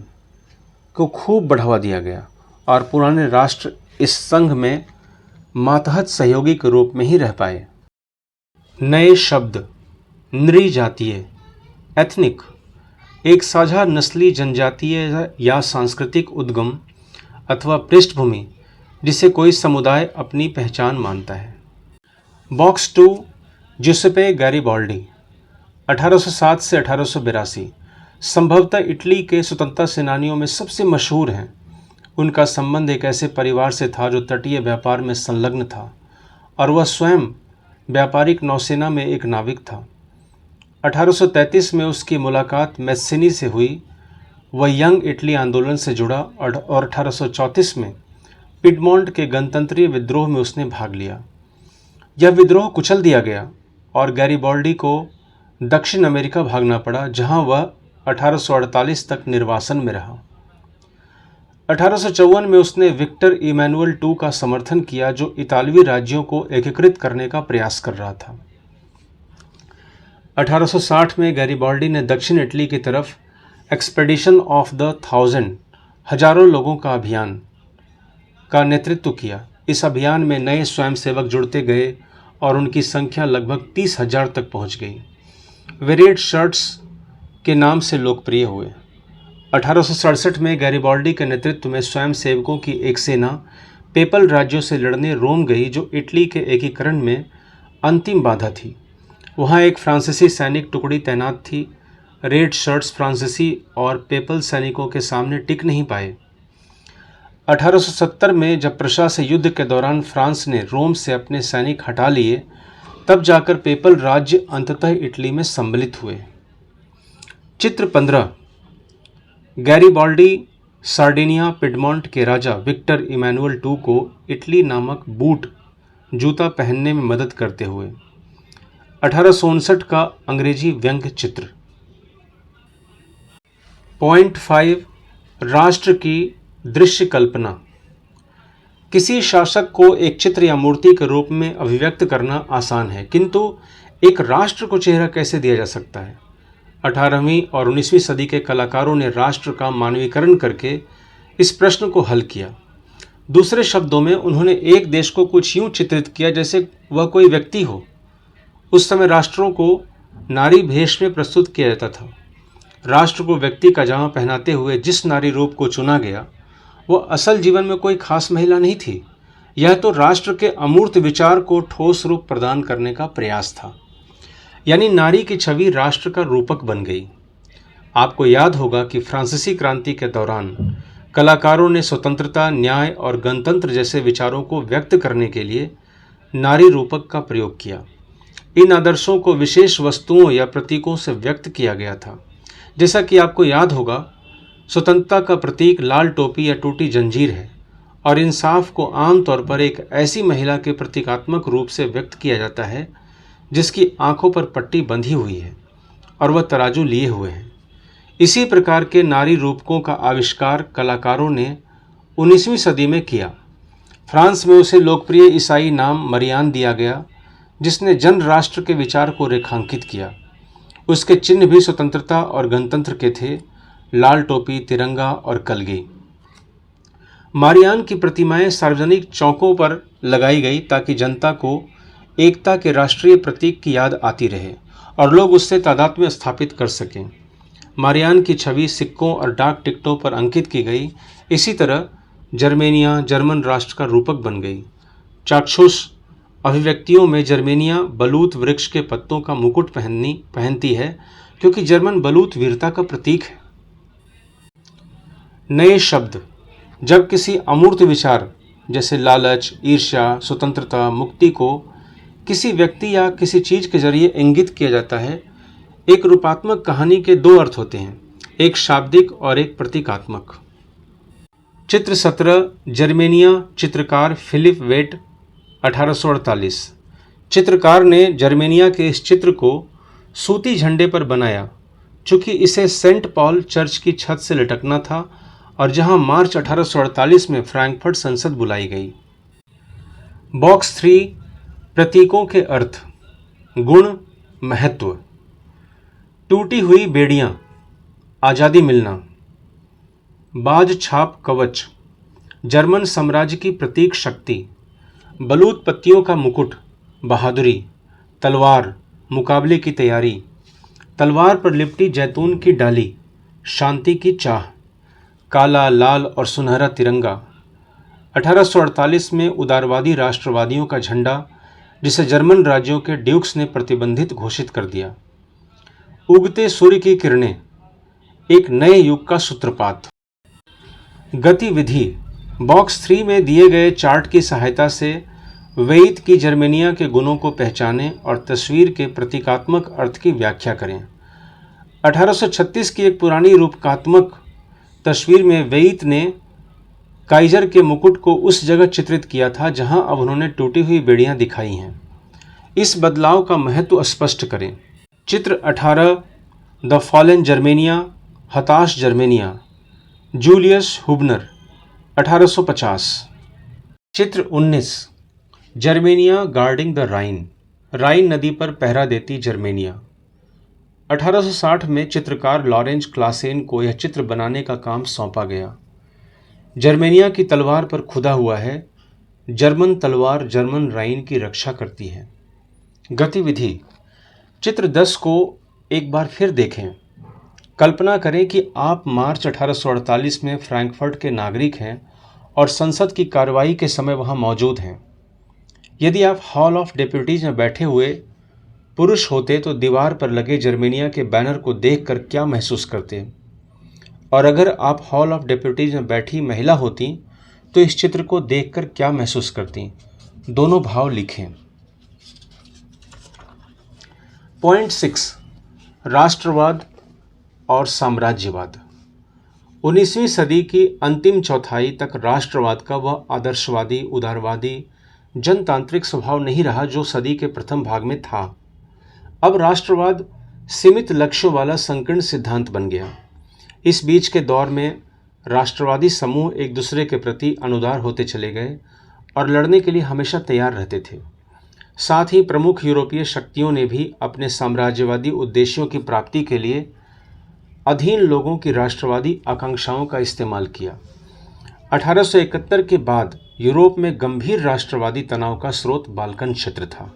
को खूब बढ़ावा दिया गया और पुराने राष्ट्र इस संघ में मातहत सहयोगी के रूप में ही रह पाए। नए शब्द नृजातीय, एथनिक, एक साझा नस्ली, जनजातीय या सांस्कृतिक उद्गम अथवा पृष्ठभूमि जिसे कोई समुदाय अपनी पहचान मानता है। बॉक्स 2 जुसेप्पे गैरिबाल्डी 1807 से 1882 संभवतः इटली के स्वतंत्रता सेनानियों में सबसे मशहूर हैं। उनका संबंध एक ऐसे परिवार से था जो तटीय व्यापार में संलग्न था और वह स्वयं व्यापारिक नौसेना में एक नाविक था। 1833 में उसकी मुलाकात मैस्सिनी से हुई। वह यंग इटली आंदोलन से जुड़ा और 1834 में पिडमोंट के गणतंत्रीय विद्रोह में उसने भाग लिया। यह विद्रोह कुचल दिया गया और गैरिबाल्डी को दक्षिण अमेरिका भागना पड़ा, जहां वह 1848 तक निर्वासन में रहा। 1854 में उसने विक्टर इमैनुअल II का समर्थन किया जो इतालवी राज्यों को एकीकृत करने का प्रयास कर रहा था। 1860 में गैरिबाल्डी ने दक्षिण इटली की तरफ एक्सपेडिशन ऑफ द 1000 हजारों लोगों का अभियान का नेतृत्व किया। इस अभियान में नए स्वयंसेवक जुड़ते गए और उनकी संख्या लगभग 30,000 तक पहुंच गई। वे रेड शर्ट्स के नाम से लोकप्रिय हुए। 1867 में गैरिबाल्डी के नेतृत्व में स्वयंसेवकों की एक सेना पेपल राज्यों से लड़ने रोम गई जो इटली के एकीकरण में अंतिम बाधा थी। वहां एक फ्रांसीसी सैनिक टुकड़ी तैनात थी। रेड शर्ट्स फ्रांसीसी और पेपल सैनिकों के सामने टिक नहीं पाए। 1870 में जब प्रशा से युद्ध के दौरान फ्रांस ने रोम से अपने सैनिक हटा लिए, तब जाकर पेपल राज्य अंततः इटली में सम्मिलित हुए। चित्र 15 गैरीबाल्डी सार्डिनिया पिडमॉन्ट के राजा विक्टर इमैनुअल II को इटली नामक बूट जूता पहनने में मदद करते हुए। 1859 का अंग्रेजी व्यंग्य चित्र। पॉइंट 5 राष्ट्र की दृश्य कल्पना। किसी शासक को एक चित्र या मूर्ति के रूप में अभिव्यक्त करना आसान है, किंतु एक राष्ट्र को चेहरा कैसे दिया जा सकता है? 18वीं और 19वीं सदी के कलाकारों ने राष्ट्र का मानवीकरण करके इस प्रश्न को हल किया। दूसरे शब्दों में, उन्होंने एक देश को कुछ यूं चित्रित किया जैसे वह कोई व्यक्ति हो। उस समय राष्ट्रों को नारी भेष में प्रस्तुत किया जाता था। राष्ट्र को व्यक्ति का जामा पहनाते हुए जिस नारी रूप को चुना गया, वह असल जीवन में कोई खास महिला नहीं थी। यह तो राष्ट्र के अमूर्त विचार को ठोस रूप प्रदान करने का प्रयास था। यानी नारी की छवि राष्ट्र का रूपक बन गई। आपको याद होगा कि फ्रांसीसी क्रांति के दौरान कलाकारों ने स्वतंत्रता, न्याय और गणतंत्र जैसे विचारों को व्यक्त करने के लिए नारी रूपक का प्रयोग किया। इन आदर्शों को विशेष वस्तुओं या प्रतीकों से व्यक्त किया गया था। जैसा कि आपको याद होगा, स्वतंत्रता का प्रतीक लाल टोपी या टूटी जंजीर है और इंसाफ को आमतौर पर एक ऐसी महिला के प्रतीकात्मक रूप से व्यक्त किया जाता है जिसकी आंखों पर पट्टी बंधी हुई है और वह तराजू लिए हुए हैं। इसी प्रकार के नारी रूपकों का आविष्कार कलाकारों ने 19वीं सदी में किया। फ्रांस में उसे लोकप्रिय ईसाई नाम मरियान दिया गया, जिसने जन राष्ट्र के विचार को रेखांकित किया। उसके चिन्ह भी स्वतंत्रता और गणतंत्र के थे, लाल टोपी, तिरंगा और कलगी। मारियान की प्रतिमाएं सार्वजनिक चौकों पर लगाई गई ताकि जनता को एकता के राष्ट्रीय प्रतीक की याद आती रहे और लोग उससे तादात्म्य स्थापित कर सकें। मारियान की छवि सिक्कों और डाक टिकटों पर अंकित की गई। इसी तरह जर्मेनिया जर्मन राष्ट्र का रूपक बन गई। चाक्षुष अभिव्यक्तियों में जर्मेनिया बलूत वृक्ष के पत्तों का मुकुट पहनती है, क्योंकि जर्मन बलूत वीरता का प्रतीक है। नए शब्द। जब किसी अमूर्त विचार जैसे लालच, ईर्ष्या, स्वतंत्रता, मुक्ति को किसी व्यक्ति या किसी चीज के जरिए इंगित किया जाता है, एक रूपात्मक कहानी के दो अर्थ होते हैं, एक शाब्दिक और एक प्रतीकात्मक। चित्र 17 जर्मेनिया चित्रकार फिलिप वेट 1848। चित्रकार ने जर्मेनिया के इस चित्र को सूती झंडे पर बनाया, चूंकि इसे सेंट पॉल चर्च की छत से लटकना था और जहां मार्च 1848 में फ्रैंकफर्ट संसद बुलाई गई। बॉक्स 3 प्रतीकों के अर्थ, गुण, महत्व। टूटी हुई बेड़ियां, आज़ादी मिलना। बाज छाप कवच, जर्मन साम्राज्य की प्रतीक शक्ति। बलूत पत्तियों का मुकुट, बहादुरी। तलवार, मुकाबले की तैयारी। तलवार पर लिपटी जैतून की डाली, शांति की चाह। काला, लाल और सुनहरा तिरंगा। 1848 में उदारवादी राष्ट्रवादियों का झंडा, जिसे जर्मन राज्यों के ड्यूक्स ने प्रतिबंधित घोषित कर दिया। उगते सूर्य की किरणें, एक नए युग का सूत्रपात। गतिविधि। बॉक्स 3 में दिए गए चार्ट की सहायता से वेईत की जर्मेनिया के गुणों को पहचानें और तस्वीर के प्रतीकात्मक अर्थ की व्याख्या करें। 1836 की एक पुरानी रूपकात्मक तस्वीर में वेईत ने काइजर के मुकुट को उस जगह चित्रित किया था जहां अब उन्होंने टूटी हुई बेड़ियां दिखाई हैं। इस बदलाव का महत्व स्पष्ट करें। चित्र 18 द फॉलन जर्मेनिया, हताश जर्मेनिया, जूलियस हुबनर 1850। चित्र 19 जर्मेनिया गार्डिंग द राइन, राइन नदी पर पहरा देती जर्मेनिया। 1860 में चित्रकार लॉरेंज क्लासेन को यह चित्र बनाने का काम सौंपा गया। जर्मेनिया की तलवार पर खुदा हुआ है, जर्मन तलवार जर्मन राइन की रक्षा करती है। गतिविधि। चित्र 10 को एक बार फिर देखें। कल्पना करें कि आप मार्च 1848 में फ्रैंकफर्ट के नागरिक हैं और संसद की कार्रवाई के समय वहां मौजूद हैं। यदि आप हॉल ऑफ डेप्यूटीज में बैठे हुए पुरुष होते तो दीवार पर लगे जर्मेनिया के बैनर को देखकर क्या महसूस करते? और अगर आप हॉल ऑफ डेप्यूटीज में बैठी महिला होती तो इस चित्र को देखकर क्या महसूस करती, दोनों भाव लिखें। पॉइंट 6, राष्ट्रवाद और साम्राज्यवाद। 19वीं सदी की अंतिम चौथाई तक राष्ट्रवाद का वह आदर्शवादी, उदारवादी, जनतांत्रिक स्वभाव नहीं रहा जो सदी के प्रथम भाग में था। अब राष्ट्रवाद सीमित लक्ष्यों वाला संकीर्ण सिद्धांत बन गया। इस बीच के दौर में राष्ट्रवादी समूह एक दूसरे के प्रति अनुदार होते चले गए और लड़ने के लिए हमेशा तैयार रहते थे। साथ ही प्रमुख यूरोपीय शक्तियों ने भी अपने साम्राज्यवादी उद्देश्यों की प्राप्ति के लिए अधीन लोगों की राष्ट्रवादी आकांक्षाओं का इस्तेमाल किया। 1871 के बाद यूरोप में गंभीर राष्ट्रवादी तनाव का स्रोत बाल्कन क्षेत्र था।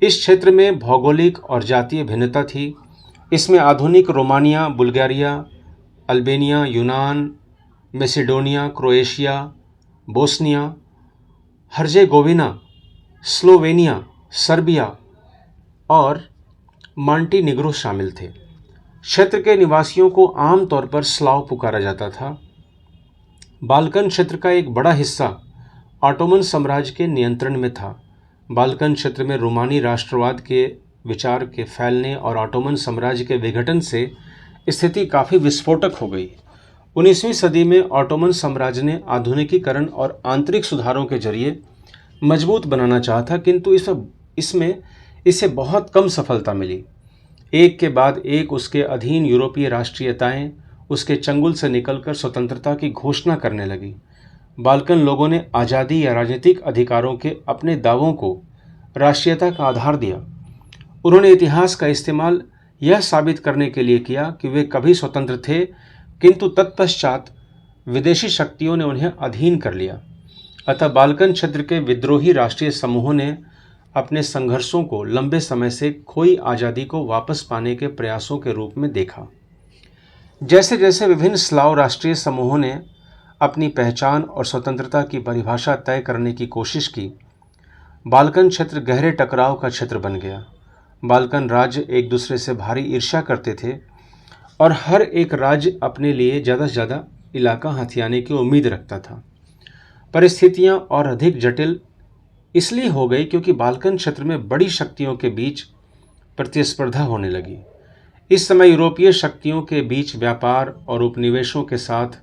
इस क्षेत्र में भौगोलिक और जातीय भिन्नता थी। इसमें आधुनिक रोमानिया, बुल्गारिया, अल्बेनिया, यूनान, Macedonia, Croatia, Bosnia, Herzegovina, Slovenia, Serbia और मॉन्टीनिग्रो शामिल थे। क्षेत्र के निवासियों को आमतौर पर स्लाव पुकारा जाता था। बाल्कन क्षेत्र का एक बड़ा हिस्सा ऑटोमन साम्राज्य के नियंत्रण में था। बाल्कन क्षेत्र में रोमानी राष्ट्रवाद के विचार के फैलने और ऑटोमन साम्राज्य के विघटन से स्थिति काफ़ी विस्फोटक हो गई। 19वीं सदी में ऑटोमन साम्राज्य ने आधुनिकीकरण और आंतरिक सुधारों के जरिए मजबूत बनाना चाहा था, किंतु इसे बहुत कम सफलता मिली। एक के बाद एक उसके अधीन यूरोपीय राष्ट्रीयताएं उसके चंगुल से निकलकर स्वतंत्रता की घोषणा करने लगी। बाल्कन लोगों ने आज़ादी या राजनीतिक अधिकारों के अपने दावों को राष्ट्रीयता का आधार दिया। उन्होंने इतिहास का इस्तेमाल यह साबित करने के लिए किया कि वे कभी स्वतंत्र थे, किंतु तत्पश्चात विदेशी शक्तियों ने उन्हें अधीन कर लिया। अतः बाल्कन क्षेत्र के विद्रोही राष्ट्रीय समूहों ने अपने संघर्षों को लंबे समय से खोई आज़ादी को वापस पाने के प्रयासों के रूप में देखा। जैसे जैसे विभिन्न स्लाव राष्ट्रीय समूहों ने अपनी पहचान और स्वतंत्रता की परिभाषा तय करने की कोशिश की, बाल्कन क्षेत्र गहरे टकराव का क्षेत्र बन गया। बाल्कन राज्य एक दूसरे से भारी ईर्ष्या करते थे और हर एक राज्य अपने लिए ज़्यादा से ज़्यादा इलाका हथियाने की उम्मीद रखता था। परिस्थितियाँ और अधिक जटिल इसलिए हो गई क्योंकि बाल्कन क्षेत्र में बड़ी शक्तियों के बीच प्रतिस्पर्धा होने लगी। इस समय यूरोपीय शक्तियों के बीच व्यापार और उपनिवेशों के साथ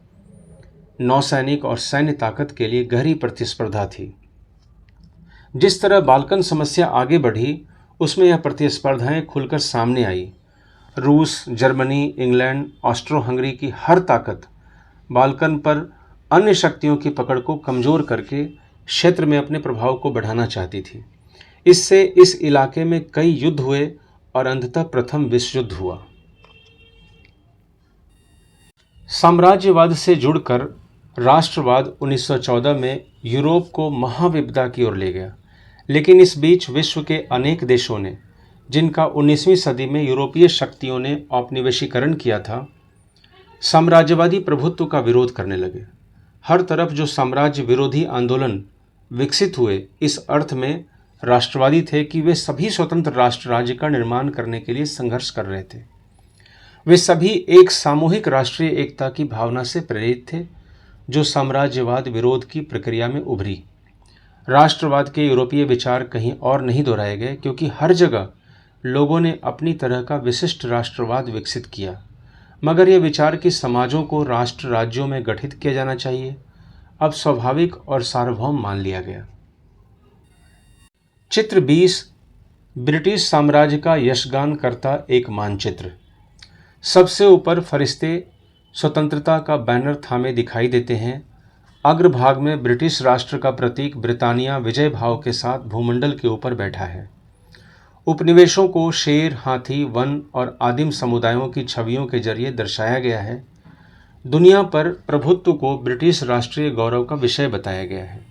नौसैनिक और सैन्य ताकत के लिए गहरी प्रतिस्पर्धा थी। जिस तरह बाल्कन समस्या आगे बढ़ी, उसमें यह प्रतिस्पर्धाएं खुलकर सामने आई। रूस, जर्मनी, इंग्लैंड, ऑस्ट्रो हंगरी की हर ताकत बाल्कन पर अन्य शक्तियों की पकड़ को कमज़ोर करके क्षेत्र में अपने प्रभाव को बढ़ाना चाहती थी। इससे इस इलाके में कई युद्ध हुए और अंततः प्रथम विश्व युद्ध हुआ। साम्राज्यवाद से जुड़कर राष्ट्रवाद 1914 में यूरोप को महाविपदा की ओर ले गया, लेकिन इस बीच विश्व के अनेक देशों ने, जिनका 19वीं सदी में यूरोपीय शक्तियों ने औपनिवेशीकरण किया था, साम्राज्यवादी प्रभुत्व का विरोध करने लगे। हर तरफ जो साम्राज्य विरोधी आंदोलन विकसित हुए, इस अर्थ में राष्ट्रवादी थे कि वे सभी स्वतंत्र राष्ट्र राज्य का निर्माण करने के लिए संघर्ष कर रहे थे। वे सभी एक सामूहिक राष्ट्रीय एकता की भावना से प्रेरित थे, जो साम्राज्यवाद विरोध की प्रक्रिया में उभरी। राष्ट्रवाद के यूरोपीय विचार कहीं और नहीं दोहराए गए, क्योंकि हर जगह लोगों ने अपनी तरह का विशिष्ट राष्ट्रवाद विकसित किया, मगर यह विचार कि समाजों को राष्ट्र राज्यों में गठित किया जाना चाहिए अब स्वाभाविक और सार्वभौम मान लिया गया। चित्र 20, ब्रिटिश साम्राज्य का यशगान करता एक मानचित्र। सबसे ऊपर फरिश्ते स्वतंत्रता का बैनर थामे दिखाई देते हैं। अग्रभाग में ब्रिटिश राष्ट्र का प्रतीक ब्रिटानिया विजय भाव के साथ भूमंडल के ऊपर बैठा है। उपनिवेशों को शेर, हाथी, वन और आदिम समुदायों की छवियों के जरिए दर्शाया गया है। दुनिया पर प्रभुत्व को ब्रिटिश राष्ट्रीय गौरव का विषय बताया गया है।